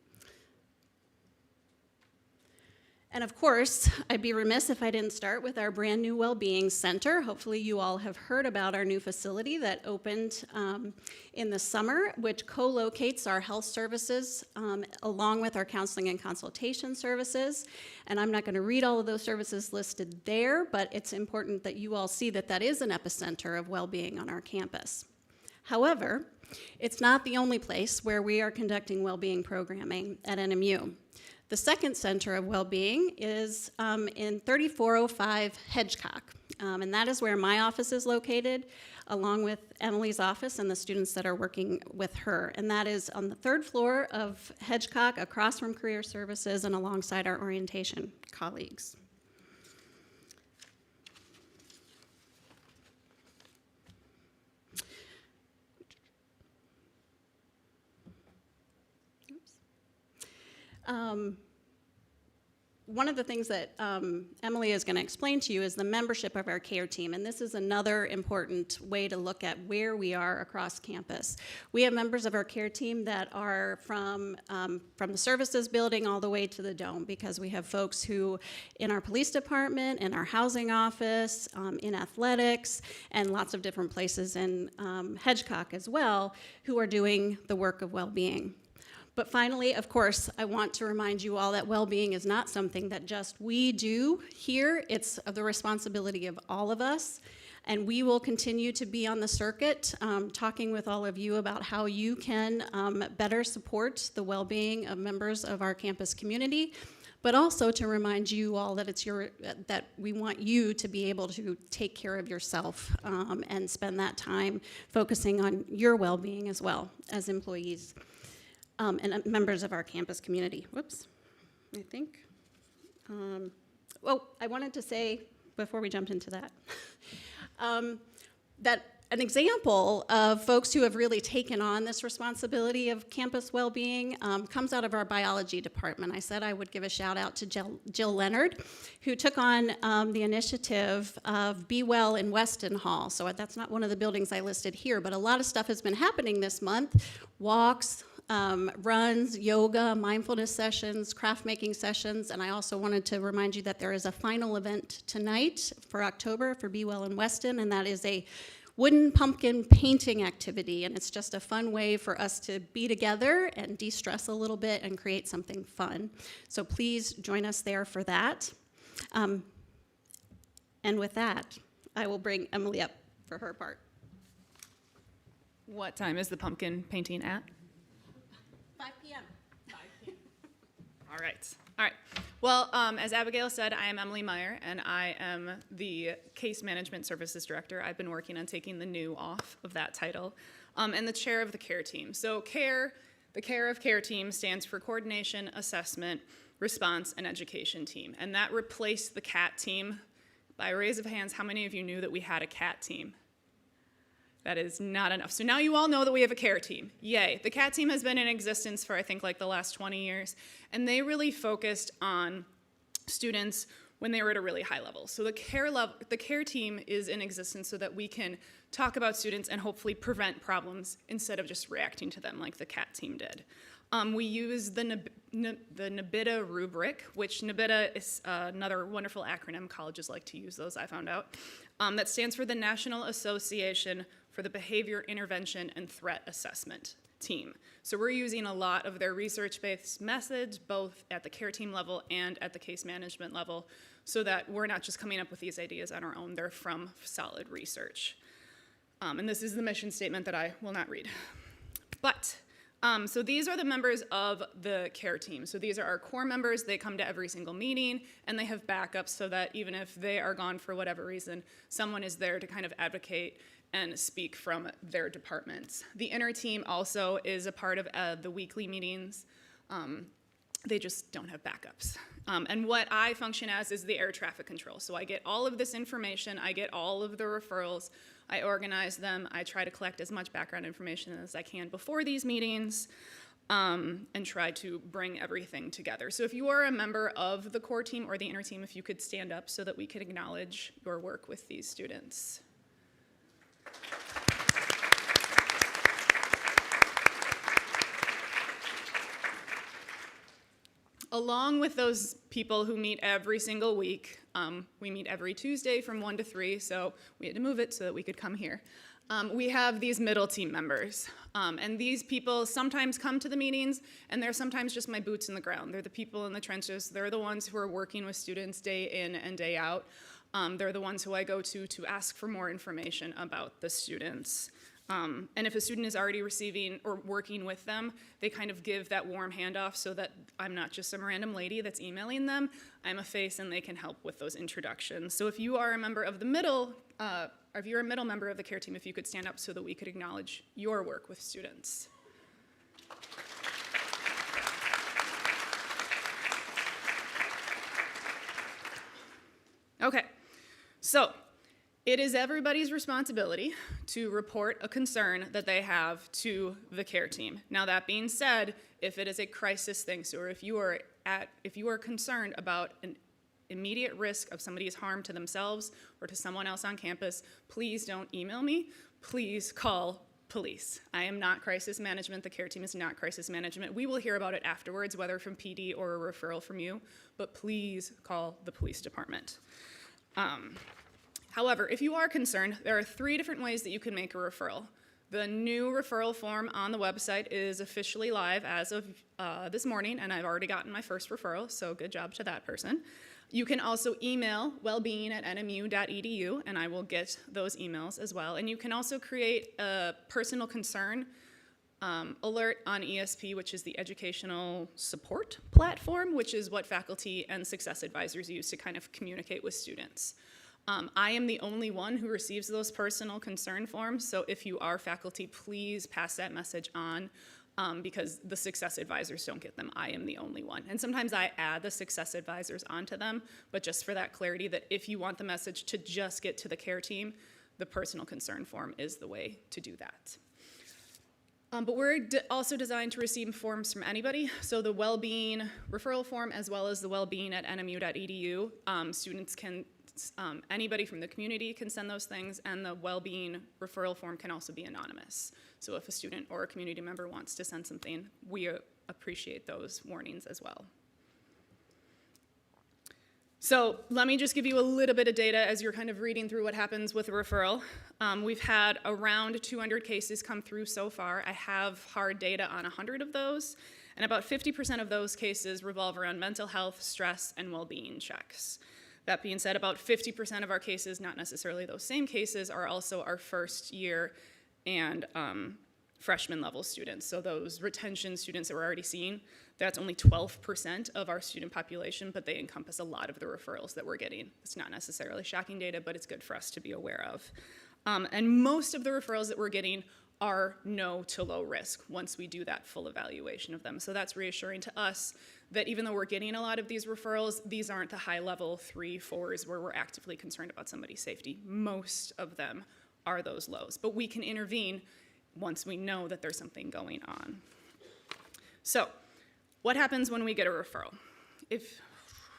And of course, I'd be remiss if I didn't start with our brand new Wellbeing Center. Hopefully you all have heard about our new facility that opened in the summer, which co-locates our health services along with our counseling and consultation services. And I'm not going to read all of those services listed there, but it's important that you all see that that is an epicenter of well-being on our campus. However, it's not the only place where we are conducting well-being programming at NMU. The second center of well-being is in 3405 Hedgecock, and that is where my office is located, along with Emily's office and the students that are working with her. And that is on the 3rd floor of Hedgecock, across from Career Services and alongside our orientation colleagues. One of the things that Emily is going to explain to you is the membership of our care team, and this is another important way to look at where we are across campus. We have members of our care team that are from the services building all the way to the dome, because we have folks who in our police department, in our housing office, in athletics, and lots of different places in Hedgecock as well, who are doing the work of well-being. But finally, of course, I want to remind you all that well-being is not something that just we do here. It's the responsibility of all of us. And we will continue to be on the circuit talking with all of you about how you can better support the well-being of members of our campus community, but also to remind you all that that we want you to be able to take care of yourself and spend that time focusing on your well-being as well as employees. And members of our campus community. Whoops, I think. I wanted to say, before we jump into that, that an example of folks who have really taken on this responsibility of campus well-being comes out of our biology department. I said I would give a shout out to Jill Leonard, who took on the initiative of Be Well in Weston Hall. So that's not one of the buildings I listed here, but a lot of stuff has been happening this month. Walks, runs, yoga, mindfulness sessions, craft making sessions, and I also wanted to remind you that there is a final event tonight for October for Be Well in Weston, and that is a wooden pumpkin painting activity, and it's just a fun way for us to be together and de-stress a little bit and create something fun. So please join us there for that. And with that, I will bring Emily up for her part. What time is the pumpkin painting at? 5 p.m. All right. Well, as Abigail said, I am Emily Meyer, and I am the Case Management Services Director. I've been working on taking the new off of that title, and the chair of the care team. So the care of care team stands for Coordination, Assessment, Response, and Education team. And that replaced the CAT team. By a raise of hands, how many of you knew that we had a CAT team? That is not enough. So now you all know that we have a care team. Yay. The CAT team has been in existence for, I think, like the last 20 years, and they really focused on students when they were at a really high level. So the care team is in existence so that we can talk about students and hopefully prevent problems instead of just reacting to them like the CAT team did. We use the NABITA rubric, which NABITA is another wonderful acronym. Colleges like to use those, I found out. That stands for the National Association for the Behavior Intervention and Threat Assessment team. So we're using a lot of their research-based methods, both at the care team level and at the case management level, so that we're not just coming up with these ideas on our own, they're from solid research. And this is the mission statement that I will not read. But, so these are the members of the care team. So these are our core members. They come to every single meeting, and they have backups so that even if they are gone for whatever reason, someone is there to kind of advocate and speak from their departments. The inner team also is a part of the weekly meetings. They just don't have backups. And what I function as is the air traffic control. So I get all of this information, I get all of the referrals, I organize them, I try to collect as much background information as I can before these meetings, and try to bring everything together. So if you are a member of the core team or the inner team, if you could stand up so that we could acknowledge your work with these students. A along with those people who meet every single week, we meet every Tuesday from 1 to 3, so we had to move it so that we could come here. We have these middle team members, and these people sometimes come to the meetings, and they're sometimes just my boots in the ground. They're the people in the trenches. They're the ones who are working with students day in and day out. They're the ones who I go to ask for more information about the students. And if a student is already receiving or working with them, they kind of give that warm handoff so that I'm not just some random lady that's emailing them. I'm a face and they can help with those introductions. So if you are a member of the middle, if you're a middle member of the care team, if you could stand up so that we could acknowledge your work with students. Okay, so it is everybody's responsibility to report a concern that they have to the care team. Now that being said, if it is a crisis thing, so if you are concerned about an immediate risk of somebody's harm to themselves or to someone else on campus, please don't email me, please call police. I am not crisis management, the care team is not crisis management. We will hear about it afterwards, whether from PD or a referral from you, but please call the police department. However, if you are concerned, there are 3 different ways that you can make a referral. The new referral form on the website is officially live as of this morning, and I've already gotten my first referral, so good job to that person. You can also email wellbeing@nmu.edu, and I will get those emails as well. And you can also create a personal concern alert on ESP, which is the educational support platform, which is what faculty and success advisors use to kind of communicate with students. I am the only one who receives those personal concern forms, so if you are faculty, please pass that message on because the success advisors don't get them. I am the only one. And sometimes I add the success advisors onto them, but just for that clarity that if you want the message to just get to the care team, the personal concern form is the way to do that. But we're also designed to receive forms from anybody. So the well-being referral form as well as the wellbeing@nmu.edu, students can anybody from the community can send those things, and the well-being referral form can also be anonymous. So if a student or a community member wants to send something, we appreciate those warnings as well. So let me just give you a little bit of data as you're kind of reading through what happens with a referral. We've had around 200 cases come through so far. I have hard data on 100 of those, and about 50% of those cases revolve around mental health, stress, and well-being checks. That being said, about 50% of our cases, not necessarily those same cases, are also our first year and freshman level students. So those retention students that we're already seeing, that's only 12% of our student population, but they encompass a lot of the referrals that we're getting. It's not necessarily shocking data, but it's good for us to be aware of. And most of the referrals that we're getting are no to low risk once we do that full evaluation of them. So that's reassuring to us that even though we're getting a lot of these referrals, these aren't the high level 3, 4s where we're actively concerned about somebody's safety. Most of them are those lows, but we can intervene once we know that there's something going on. So what happens when we get a referral?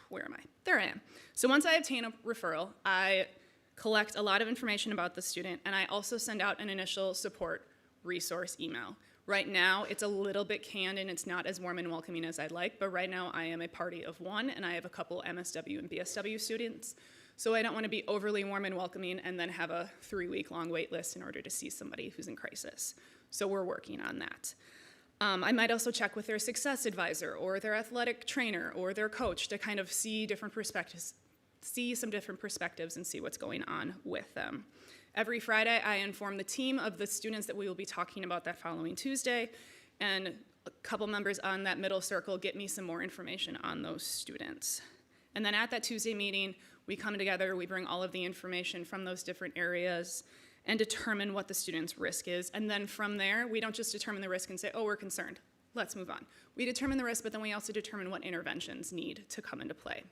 Where am I? There I am. So once I obtain a referral, I collect a lot of information about the student, and I also send out an initial support resource email. Right now, it's a little bit canned and it's not as warm and welcoming as I'd like, but right now I am a party of 1 and I have a couple MSW and BSW students. So I don't want to be overly warm and welcoming and then have a 3-week-long wait list in order to see somebody who's in crisis. So we're working on that. I might also check with their success advisor or their athletic trainer or their coach to kind of see different perspectives, see some different perspectives and see what's going on with them. Every Friday, I inform the team of the students that we will be talking about that following Tuesday, and a couple members on that middle circle get me some more information on those students. And then at that Tuesday meeting, we come together, we bring all of the information from those different areas and determine what the student's risk is. And then from there, we don't just determine the risk and say, oh, we're concerned, let's move on. We determine the risk, but then we also determine what interventions need to come into play.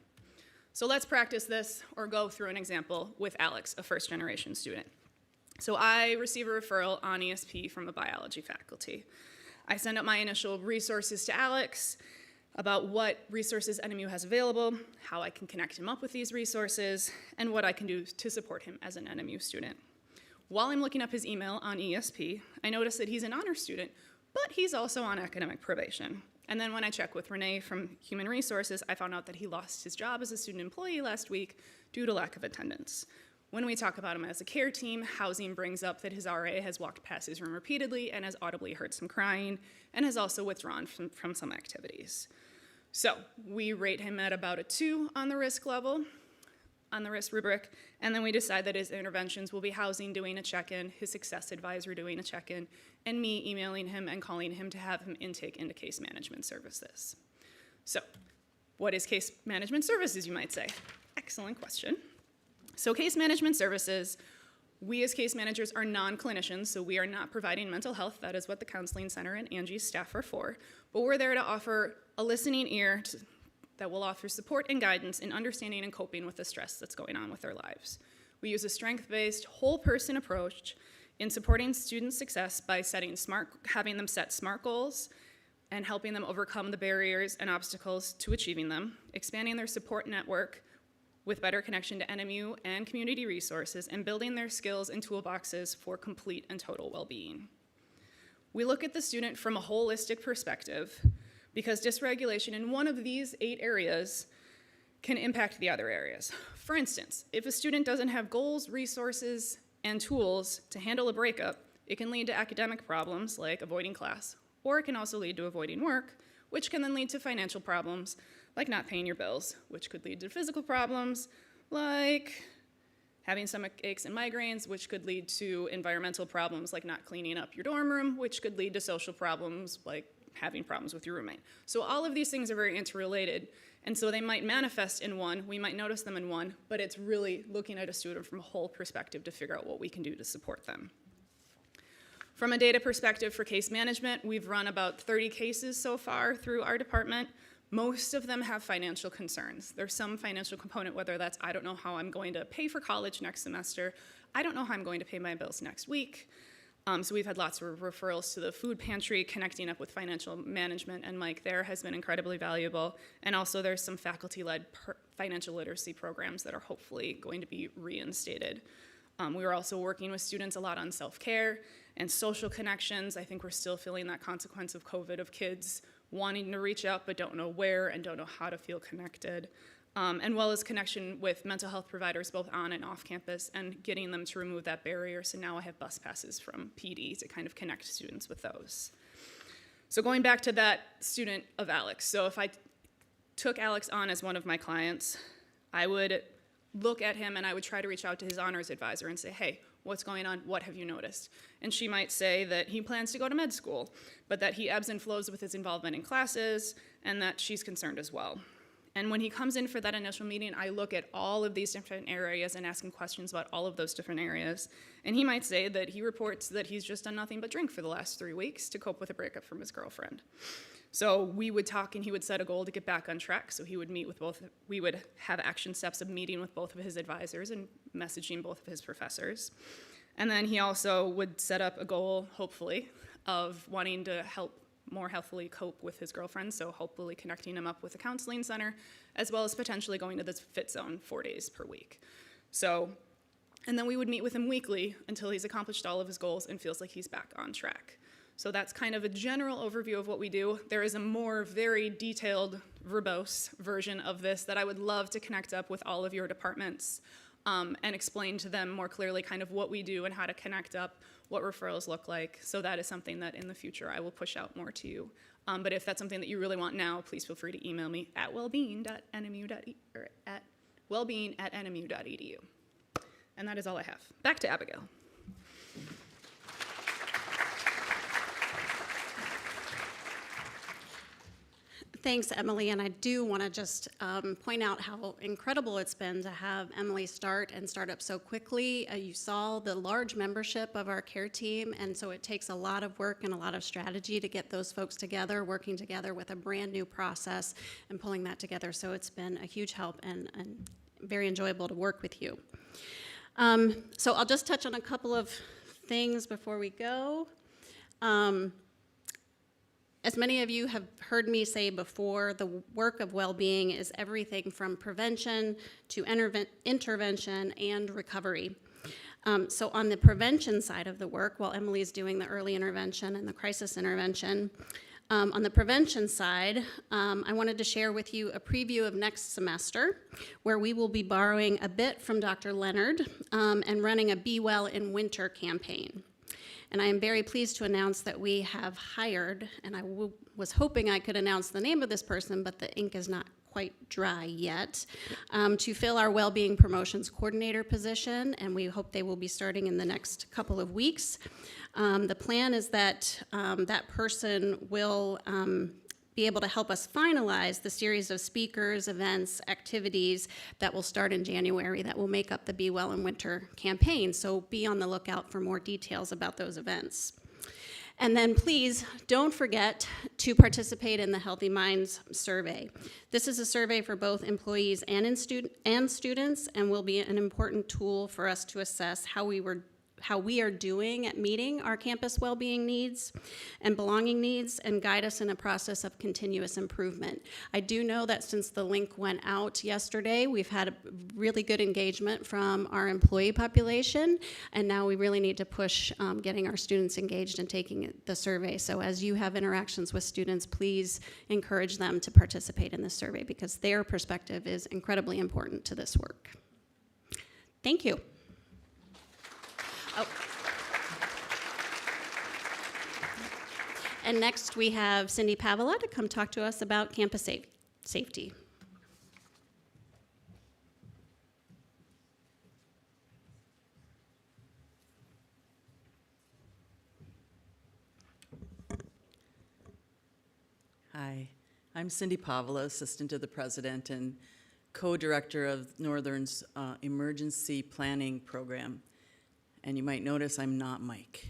So let's practice this or go through an example with Alex, a first-generation student. So I receive a referral on ESP from a biology faculty. I send out my initial resources to Alex about what resources NMU has available, how I can connect him up with these resources, and what I can do to support him as an NMU student. While I'm looking up his email on ESP, I notice that he's an honor student but he's also on academic probation. And then when I checked with Renee from Human Resources, I found out that he lost his job as a student employee last week due to lack of attendance. When we talk about him as a care team, housing brings up that his RA has walked past his room repeatedly and has audibly heard some crying and has also withdrawn from some activities. So we rate him at about a 2 on the risk level, on the risk rubric, and then we decide that his interventions will be housing doing a check-in, his success advisor doing a check-in, and me emailing him and calling him to have him intake into case management services. So what is case management services, you might say? Excellent question. So case management services, we as case managers are non-clinicians, so we are not providing mental health. That is what the Counseling Center and Angie's staff are for. But we're there to offer a listening ear that will offer support and guidance in understanding and coping with the stress that's going on with their lives. We use a strength-based, whole-person approach in supporting student success by having them set SMART goals and helping them overcome the barriers and obstacles to achieving them, expanding their support network with better connection to NMU and community resources, and building their skills and toolboxes for complete and total well-being. We look at the student from a holistic perspective because dysregulation in one of these 8 areas can impact the other areas. For instance, if a student doesn't have goals, resources, and tools to handle a breakup, it can lead to academic problems like avoiding class, or it can also lead to avoiding work, which can then lead to financial problems like not paying your bills, which could lead to physical problems like having stomach aches and migraines, which could lead to environmental problems like not cleaning up your dorm room, which could lead to social problems like having problems with your roommate. So all of these things are very interrelated, and so they might manifest in one, we might notice them in one, but it's really looking at a student from a whole perspective to figure out what we can do to support them. From a data perspective for case management, we've run about 30 cases so far through our department. Most of them have financial concerns. There's some financial component, whether that's I don't know how I'm going to pay for college next semester, I don't know how I'm going to pay my bills next week. So we've had lots of referrals to the food pantry, connecting up with financial management, and Mike there has been incredibly valuable. And also there's some faculty-led financial literacy programs that are hopefully going to be reinstated. We were also working with students a lot on self-care and social connections. I think we're still feeling that consequence of COVID of kids wanting to reach out but don't know where and don't know how to feel connected. And well as connection with mental health providers both on and off campus and getting them to remove that barrier. So now I have bus passes from PD to kind of connect students with those. So going back to that student of Alex. So if I took Alex on as one of my clients, I would look at him and I would try to reach out to his honors advisor and say, hey, what's going on? What have you noticed? And she might say that he plans to go to med school, but that he ebbs and flows with his involvement in classes and that she's concerned as well. And when he comes in for that initial meeting, I look at all of these different areas and ask him questions about all of those different areas. And he might say that he reports that he's just done nothing but drink for the last 3 weeks to cope with a breakup from his girlfriend. So we would talk and he would set a goal to get back on track. So he would meet with we would have action steps of meeting with both of his advisors and messaging both of his professors. And then he also would set up a goal, hopefully, of wanting to help more healthily cope with his girlfriend, so hopefully connecting him up with a counseling center, as well as potentially going to this Fit Zone 4 days per week. So, and then we would meet with him weekly until he's accomplished all of his goals and feels like he's back on track. So that's kind of a general overview of what we do. There is a more very detailed, verbose version of this that I would love to connect up with all of your departments and explain to them more clearly kind of what we do and how to connect up, what referrals look like. So that is something that in the future I will push out more to you. But if that's something that you really want now, please feel free to email me at wellbeing@nmu.edu. And that is all I have. Back to Abigail. Thanks, Emily, and I do want to just point out how incredible it's been to have Emily start up so quickly. You saw the large membership of our care team, and so it takes a lot of work and a lot of strategy to get those folks together, working together with a brand new process and pulling that together. So it's been a huge help and very enjoyable to work with you. So I'll just touch on a couple of things before we go. As many of you have heard me say before, the work of well-being is everything from prevention to intervention and recovery. So on the prevention side of the work, while Emily is doing the early intervention and the crisis intervention, on the prevention side, I wanted to share with you a preview of next semester, where we will be borrowing a bit from Dr. Leonard and running a Be Well in Winter campaign. And I am very pleased to announce that we have hired, and I was hoping I could announce the name of this person, but the ink is not quite dry yet, to fill our Wellbeing Promotions Coordinator position, and we hope they will be starting in the next couple of weeks. The plan is that that person will be able to help us finalize the series of speakers, events, activities that will start in January that will make up the Be Well in Winter campaign. So be on the lookout for more details about those events. And then please don't forget to participate in the Healthy Minds survey. This is a survey for both employees and students, and will be an important tool for us to assess how we are doing at meeting our campus well-being needs and belonging needs, and guide us in a process of continuous improvement. I do know that since the link went out yesterday, we've had a really good engagement from our employee population, and now we really need to push getting our students engaged and taking the survey. So as you have interactions with students, please encourage them to participate in this survey, because their perspective is incredibly important to this work. Thank you. Oh. And next we have Cindy Pavela to come talk to us about campus safety. Hi, I'm Cindy Pavela, Assistant to the President and Co-Director of Northern's Emergency Planning Program. And you might notice I'm not Mike.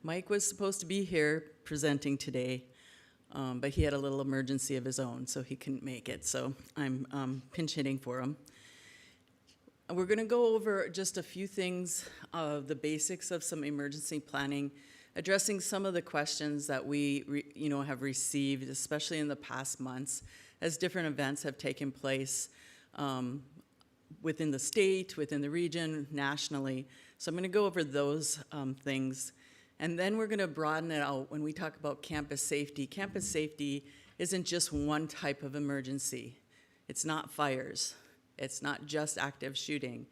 Mike was supposed to be here presenting today, but he had a little emergency of his own, so he couldn't make it. So I'm pinch hitting for him. We're going to go over just a few things of the basics of some emergency planning, addressing some of the questions that we have received, especially in the past months, as different events have taken place within the state, within the region, nationally. So I'm going to go over those things. And then we're going to broaden it out when we talk about campus safety. Campus safety isn't just one type of emergency. It's not fires. It's not just active shooting.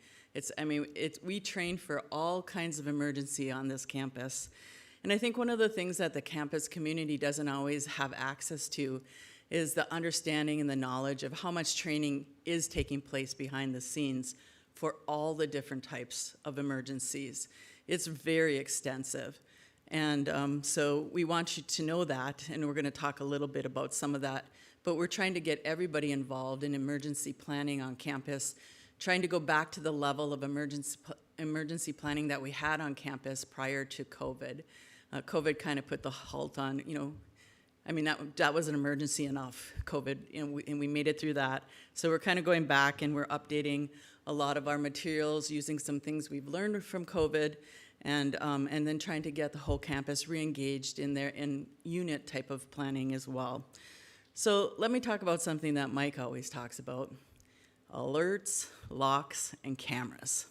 We train for all kinds of emergency on this campus. And I think one of the things that the campus community doesn't always have access to is the understanding and the knowledge of how much training is taking place behind the scenes for all the different types of emergencies. It's very extensive. And so we want you to know that, and we're going to talk a little bit about some of that. But we're trying to get everybody involved in emergency planning on campus, trying to go back to the level of emergency planning that we had on campus prior to COVID. COVID kind of put the halt on, that was an emergency enough, COVID, and we made it through that. So we're kind of going back and we're updating a lot of our materials using some things we've learned from COVID, and then trying to get the whole campus re-engaged in unit type of planning as well. So let me talk about something that Mike always talks about: alerts, locks, and cameras.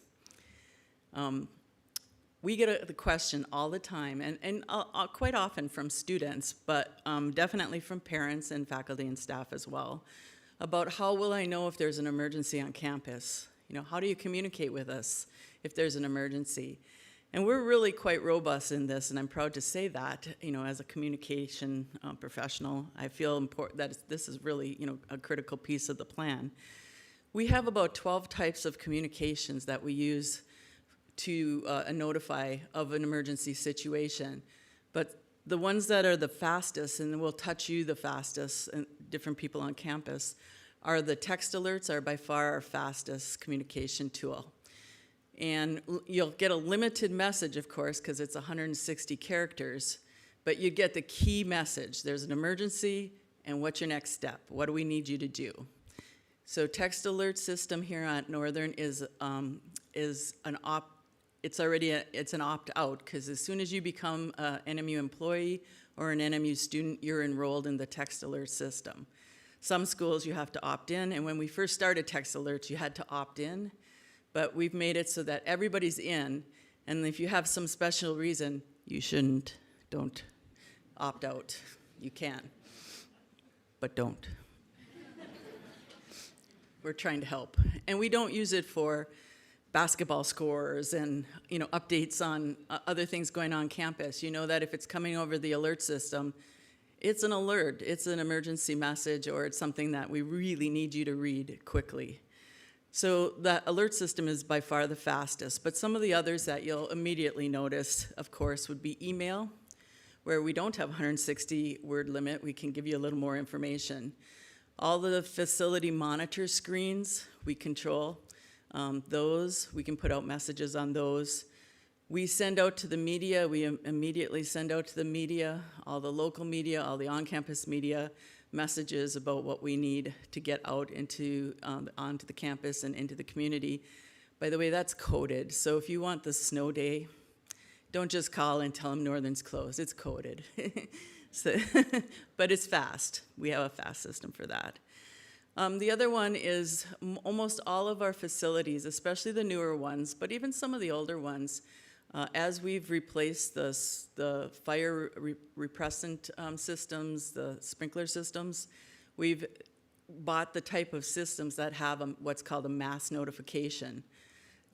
We get the question all the time, and quite often from students, but definitely from parents and faculty and staff as well, about how will I know if there's an emergency on campus? How do you communicate with us if there's an emergency? And we're really quite robust in this, and I'm proud to say that, as a communication professional, I feel important that this is really, a critical piece of the plan. We have about 12 types of communications that we use to notify of an emergency situation. But the ones that are the fastest, and will touch you the fastest, and different people on campus, are the text alerts are by far our fastest communication tool. And you'll get a limited message, of course, because it's 160 characters, but you get the key message. There's an emergency, and what's your next step? What do we need you to do? So text alert system here at Northern is an opt-out, because as soon as you become an NMU employee or an NMU student, you're enrolled in the text alert system. Some schools you have to opt in, and when we first started text alerts, you had to opt in, but we've made it so that everybody's in, and if you have some special reason, you don't opt out. You can, but don't. We're trying to help. And we don't use it for basketball scores and updates on other things going on campus. You know that if it's coming over the alert system, it's an alert, it's an emergency message, or it's something that we really need you to read quickly. So that alert system is by far the fastest, but some of the others that you'll immediately notice, of course, would be email, where we don't have a 160-word limit. We can give you a little more information. All the facility monitor screens, we control those. We can put out messages on those. We send out to the media. We immediately send out to the media, all the local media, all the on-campus media, messages about what we need to get out into onto the campus and into the community. By the way, that's coded. So if you want the snow day, don't just call and tell them Northern's closed. It's coded. So, but it's fast. We have a fast system for that. The other one is almost all of our facilities, especially the newer ones, but even some of the older ones, as we've replaced the fire repressant systems, the sprinkler systems, we've bought the type of systems that have what's called a mass notification.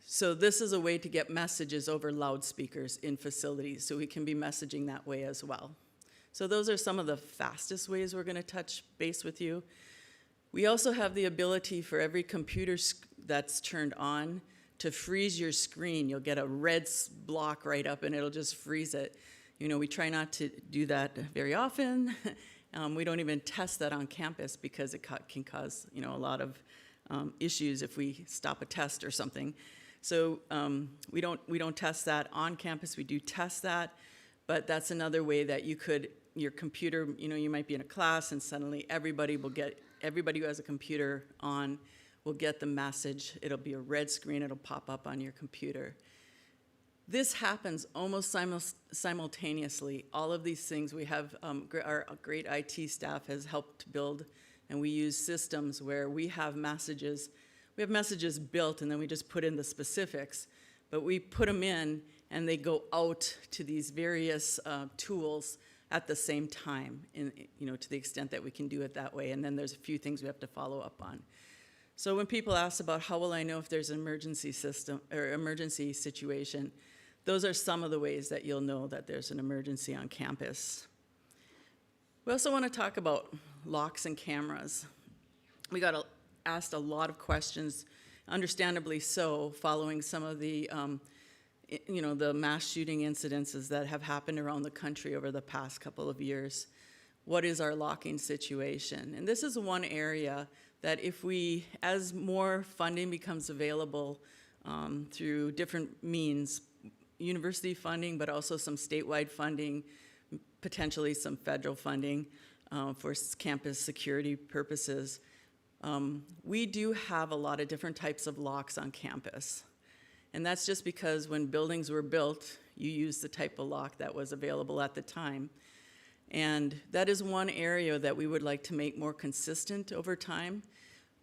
So this is a way to get messages over loudspeakers in facilities, so we can be messaging that way as well. So those are some of the fastest ways we're going to touch base with you. We also have the ability for every computer that's turned on to freeze your screen. You'll get a red block right up and it'll just freeze it. We try not to do that very often. We don't even test that on campus because it can cause a lot of issues if we stop a test or something. So we don't test that on campus. We do test that, but that's another way that your computer, you might be in a class and suddenly everybody who has a computer on will get the message. It'll be a red screen. It'll pop up on your computer. This happens almost simultaneously. All of these things we have, our great IT staff has helped build, and we use systems where we have messages. We have messages built, and then we just put in the specifics. But we put them in, and they go out to these various tools at the same time, to the extent that we can do it that way. And then there's a few things we have to follow up on. So when people ask about how will I know if there's an emergency system or emergency situation, those are some of the ways that you'll know that there's an emergency on campus. We also want to talk about locks and cameras. We got asked a lot of questions, understandably so, following some of the the mass shooting incidences that have happened around the country over the past couple of years. What is our locking situation? And this is one area that as more funding becomes available through different means, university funding, but also some statewide funding, potentially some federal funding for campus security purposes, we do have a lot of different types of locks on campus. And that's just because when buildings were built, you used the type of lock that was available at the time. And that is one area that we would like to make more consistent over time.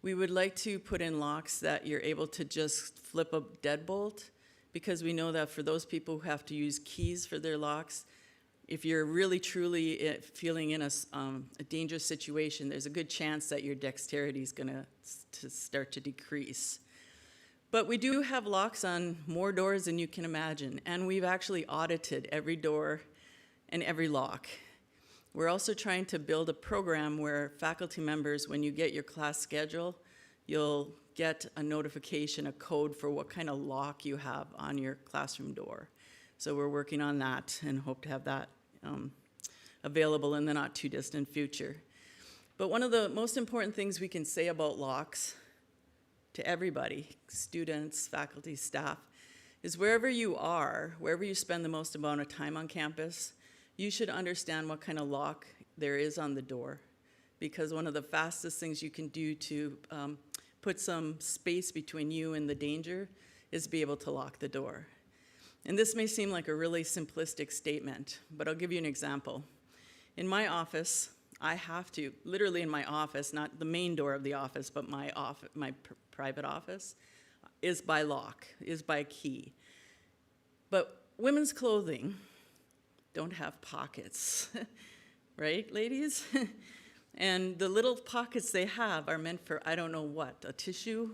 We would like to put in locks that you're able to just flip a deadbolt, because we know that for those people who have to use keys for their locks, if you're really truly feeling in a dangerous situation, there's a good chance that your dexterity is going to start to decrease. But we do have locks on more doors than you can imagine, and we've actually audited every door and every lock. We're also trying to build a program where faculty members, when you get your class schedule, you'll get a notification, a code for what kind of lock you have on your classroom door. So we're working on that and hope to have that available in the not too distant future. But one of the most important things we can say about locks to everybody, students, faculty, staff, is wherever you are, wherever you spend the most amount of time on campus, you should understand what kind of lock there is on the door, because one of the fastest things you can do to put some space between you and the danger is be able to lock the door. And this may seem like a really simplistic statement, but I'll give you an example. In my office, I have to, literally in my office, not the main door of the office, but my private office, is by lock, is by key. But women's clothing don't have pockets, right, ladies? And the little pockets they have are meant for, I don't know what, a tissue?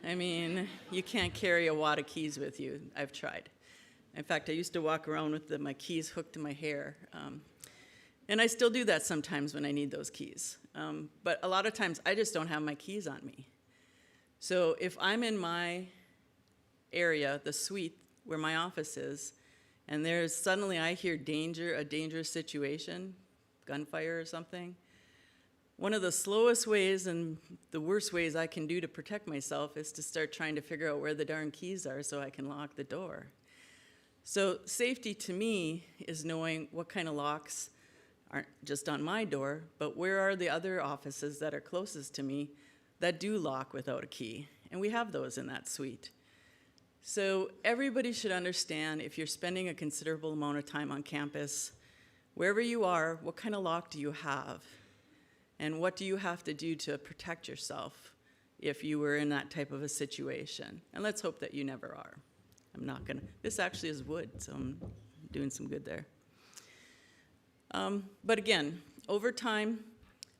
I mean, you can't carry a wad of keys with you. I've tried. In fact, I used to walk around with my keys hooked to my hair. And I still do that sometimes when I need those keys. But a lot of times, I just don't have my keys on me. So if I'm in my area, the suite where my office is, and there's suddenly I hear danger, a dangerous situation, gunfire or something, one of the slowest ways and the worst ways I can do to protect myself is to start trying to figure out where the darn keys are so I can lock the door. So safety to me is knowing what kind of locks aren't just on my door, but where are the other offices that are closest to me that do lock without a key? And we have those in that suite. So everybody should understand, if you're spending a considerable amount of time on campus, wherever you are, what kind of lock do you have? And what do you have to do to protect yourself if you were in that type of a situation? And let's hope that you never are. I'm not gonna, this actually is wood, so I'm doing some good there. But again, over time,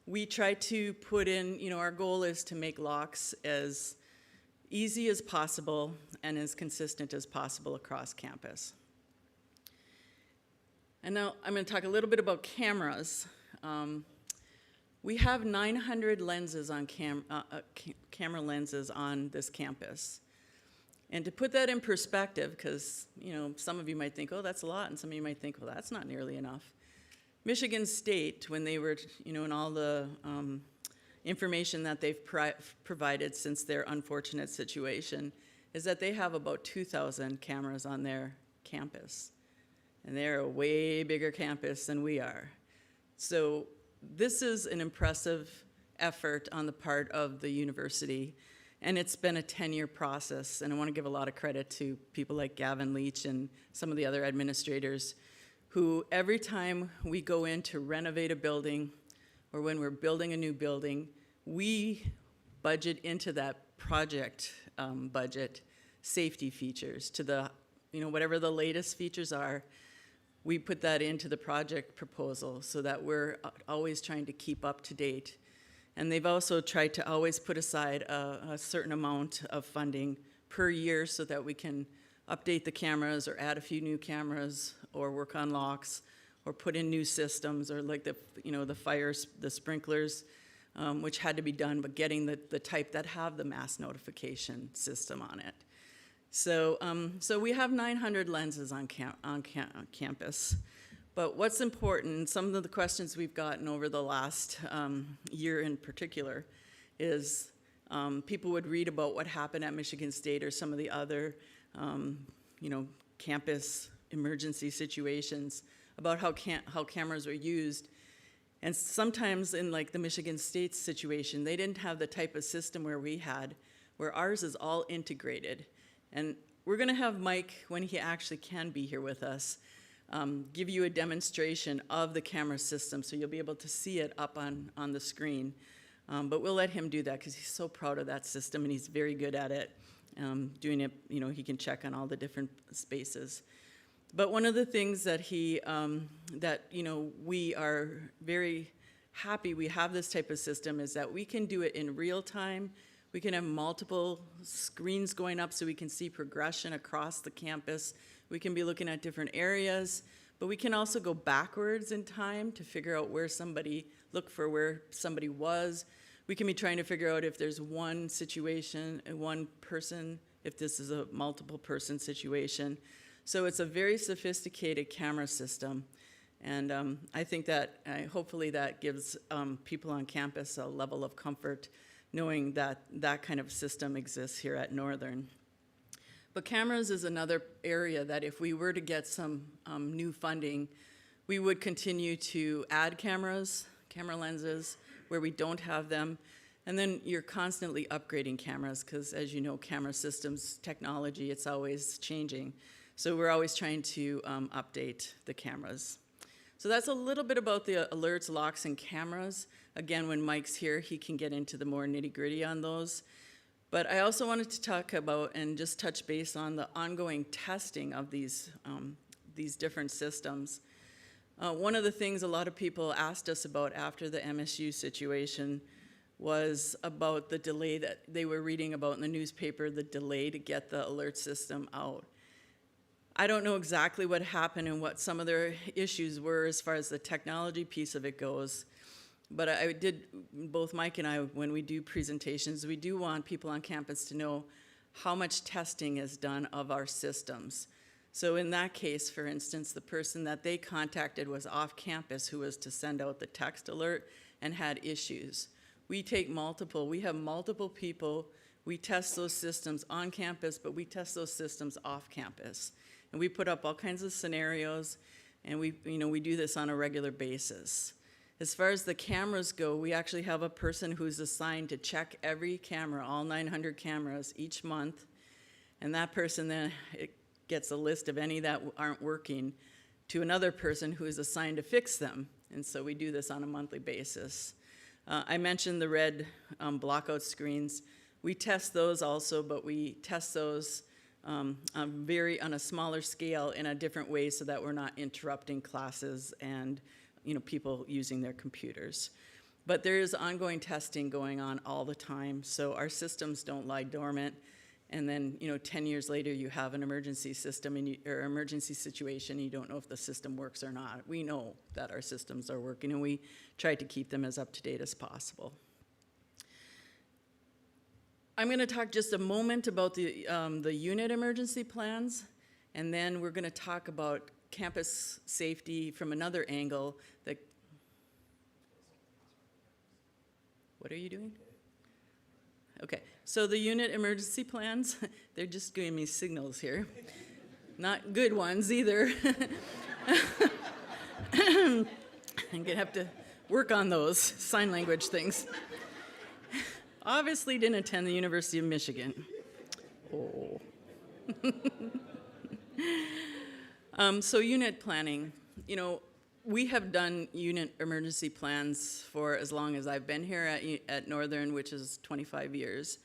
we try to put in, our goal is to make locks as easy as possible and as consistent as possible across campus. And now I'm going to talk a little bit about cameras. We have 900 lenses on camera lenses on this campus. And to put that in perspective, because some of you might think, oh, that's a lot, and some of you might think, well, that's not nearly enough. Michigan State, when they were, in all the information that they've provided since their unfortunate situation, is that they have about 2,000 cameras on their campus. And they're a way bigger campus than we are. So this is an impressive effort on the part of the university, and it's been a 10-year process, and I want to give a lot of credit to people like Gavin Leach and some of the other administrators who every time we go in to renovate a building or when we're building a new building, we budget into that project budget safety features to the, whatever the latest features are. We put that into the project proposal so that we're always trying to keep up to date. And they've also tried to always put aside a certain amount of funding per year so that we can update the cameras or add a few new cameras or work on locks or put in new systems or like the fires, the sprinklers, which had to be done, but getting the type that have the mass notification system on it. So, so we have 900 lenses on campus. But what's important, some of the questions we've gotten over the last year in particular, is people would read about what happened at Michigan State or some of the other, campus emergency situations about how cameras were used. And sometimes in like the Michigan State situation, they didn't have the type of system where we had, where ours is all integrated. And we're going to have Mike, when he actually can be here with us, give you a demonstration of the camera system so you'll be able to see it up on the screen. But we'll let him do that because he's so proud of that system and he's very good at it. Doing it, he can check on all the different spaces. But one of the things that we are very happy we have this type of system is that we can do it in real time. We can have multiple screens going up so we can see progression across the campus. We can be looking at different areas, but we can also go backwards in time to figure out look for where somebody was. We can be trying to figure out if there's one situation, one person, if this is a multiple person situation. So it's a very sophisticated camera system. And I think that hopefully that gives people on campus a level of comfort knowing that that kind of system exists here at Northern. But cameras is another area that if we were to get some new funding, we would continue to add camera lenses where we don't have them. And then you're constantly upgrading cameras because as you know, camera systems, technology, it's always changing. So we're always trying to update the cameras. So that's a little bit about the alerts, locks, and cameras. Again, when Mike's here, he can get into the more nitty-gritty on those. But I also wanted to talk about and just touch base on the ongoing testing of these different systems. One of the things a lot of people asked us about after the MSU situation was about the delay that they were reading about in the newspaper, the delay to get the alert system out. I don't know exactly what happened and what some of their issues were as far as the technology piece of it goes. But I did, both Mike and I, when we do presentations, we do want people on campus to know how much testing is done of our systems. So in that case, for instance, the person that they contacted was off campus who was to send out the text alert and had issues. We have multiple people, we test those systems on campus, but we test those systems off campus. And we put up all kinds of scenarios, and we do this on a regular basis. As far as the cameras go, we actually have a person who's assigned to check every camera, all 900 cameras each month, and that person then gets a list of any that aren't working to another person who is assigned to fix them. And so we do this on a monthly basis. I mentioned the red blockout screens. We test those also, but we test those on a smaller scale in a different way so that we're not interrupting classes and people using their computers. But there is ongoing testing going on all the time, so our systems don't lie dormant. And then 10 years later, you have an emergency system or emergency situation, and you don't know if the system works or not. We know that our systems are working, and we try to keep them as up to date as possible. I'm going to talk just a moment about the unit emergency plans, and then we're going to talk about campus safety from another angle. What are you doing? Okay, so the unit emergency plans, they're just giving me signals here. Not good ones either. I'm gonna have to work on those sign language things. Obviously didn't attend the University of Michigan. Oh. So unit planning, we have done unit emergency plans for as long as I've been here at Northern, which is 25 years.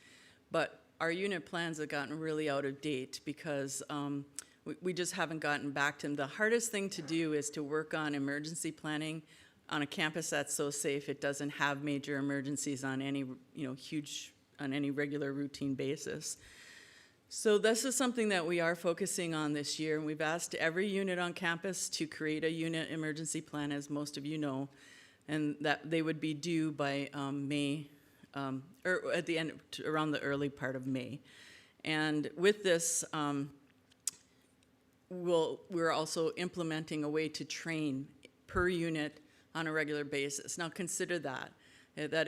But our unit plans have gotten really out of date because we just haven't gotten back to them. The hardest thing to do is to work on emergency planning on a campus that's so safe it doesn't have major emergencies on any on any regular routine basis. So this is something that we are focusing on this year, and we've asked every unit on campus to create a unit emergency plan, as most of you know, and that they would be due by May, or at the end, around the early part of May. And with this, we're also implementing a way to train per unit on a regular basis. Now consider that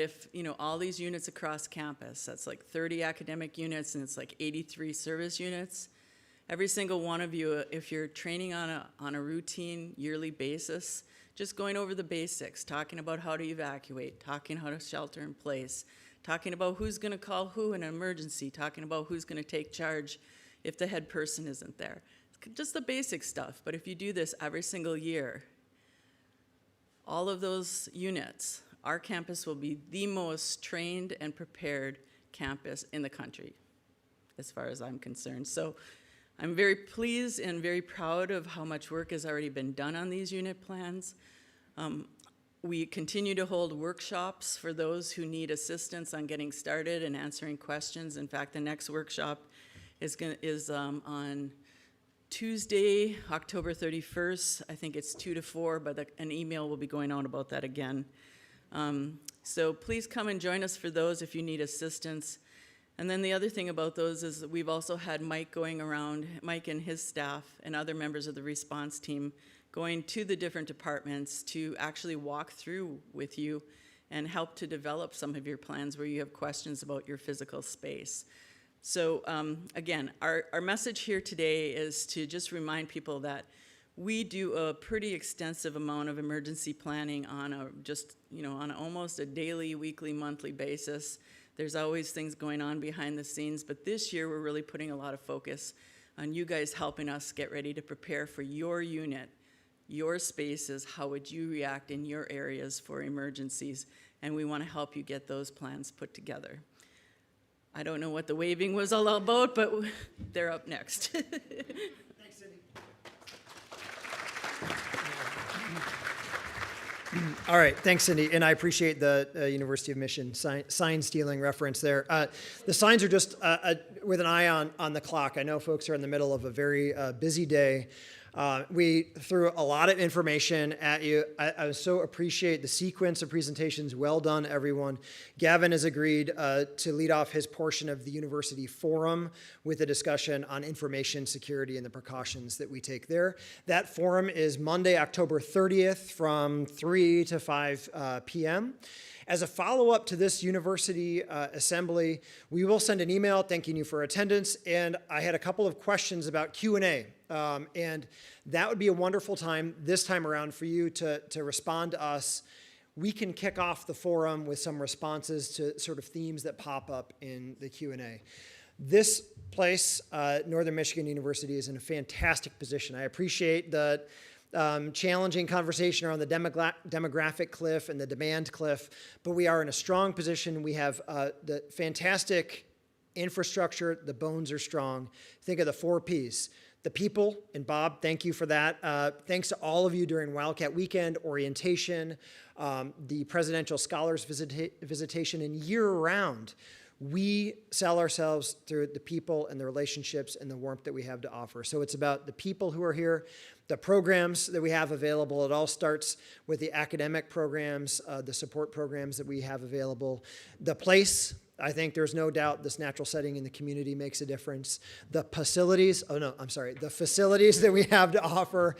if all these units across campus, that's like 30 academic units and it's like 83 service units, every single one of you, if you're training on a routine yearly basis, just going over the basics, talking about how to evacuate, talking how to shelter in place, talking about who's going to call who in an emergency, talking about who's going to take charge if the head person isn't there. Just the basic stuff, but if you do this every single year, all of those units, our campus will be the most trained and prepared campus in the country, as far as I'm concerned. So I'm very pleased and very proud of how much work has already been done on these unit plans. We continue to hold workshops for those who need assistance on getting started and answering questions. In fact, the next workshop is on Tuesday, October 31st. I think it's 2 to 4, but an email will be going out about that again. So please come and join us for those if you need assistance. And then the other thing about those is that we've also had Mike going around, Mike and his staff and other members of the response team going to the different departments to actually walk through with you and help to develop some of your plans where you have questions about your physical space. So again, our message here today is to just remind people that we do a pretty extensive amount of emergency planning on almost a daily, weekly, monthly basis. There's always things going on behind the scenes, but this year we're really putting a lot of focus on you guys helping us get ready to prepare for your unit, your spaces, how would you react in your areas for emergencies, and we want to help you get those plans put together. I don't know what the waving was all about, but they're up next. Thanks, Cindy. All right, thanks, Cindy, and I appreciate the University of Michigan sign stealing reference there. The signs are just with an eye on the clock. I know folks are in the middle of a very busy day. We threw a lot of information at you. I so appreciate the sequence of presentations. Well done, everyone. Gavin has agreed to lead off his portion of the university forum with a discussion on information security and the precautions that we take there. That forum is Monday, October 30th from 3 to 5 p.m. As a follow-up to this university assembly, we will send an email thanking you for attendance, and I had a couple of questions about Q&A, and that would be a wonderful time this time around for you to respond to us. We can kick off the forum with some responses to sort of themes that pop up in the Q&A. This place, Northern Michigan University, is in a fantastic position. I appreciate the challenging conversation around the demographic cliff and the demand cliff, but we are in a strong position. We have the fantastic infrastructure. The bones are strong. Think of the 4 Ps. The people, and Bob, thank you for that. Thanks to all of you during Wildcat Weekend, orientation, the Presidential Scholars Visitation, and year-round. We sell ourselves through the people and the relationships and the warmth that we have to offer. So it's about the people who are here, the programs that we have available. It all starts with the academic programs, the support programs that we have available. The place, I think there's no doubt this natural setting in the community makes a difference. The facilities, the facilities that we have to offer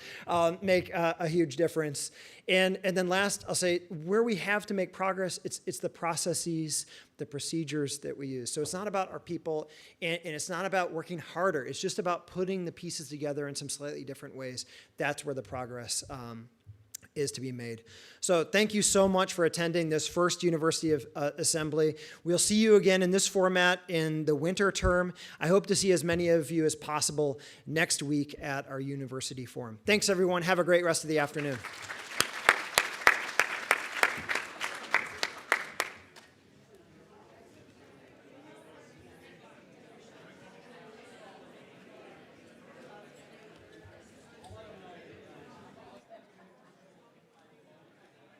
make a huge difference. And then last, I'll say, where we have to make progress, it's the processes, the procedures that we use. So it's not about our people, and it's not about working harder. It's just about putting the pieces together in some slightly different ways. That's where the progress is to be made. So thank you so much for attending this first University of Assembly. We'll see you again in this format in the winter term. I hope to see as many of you as possible next week at our University Forum. Thanks, everyone. Have a great rest of the afternoon.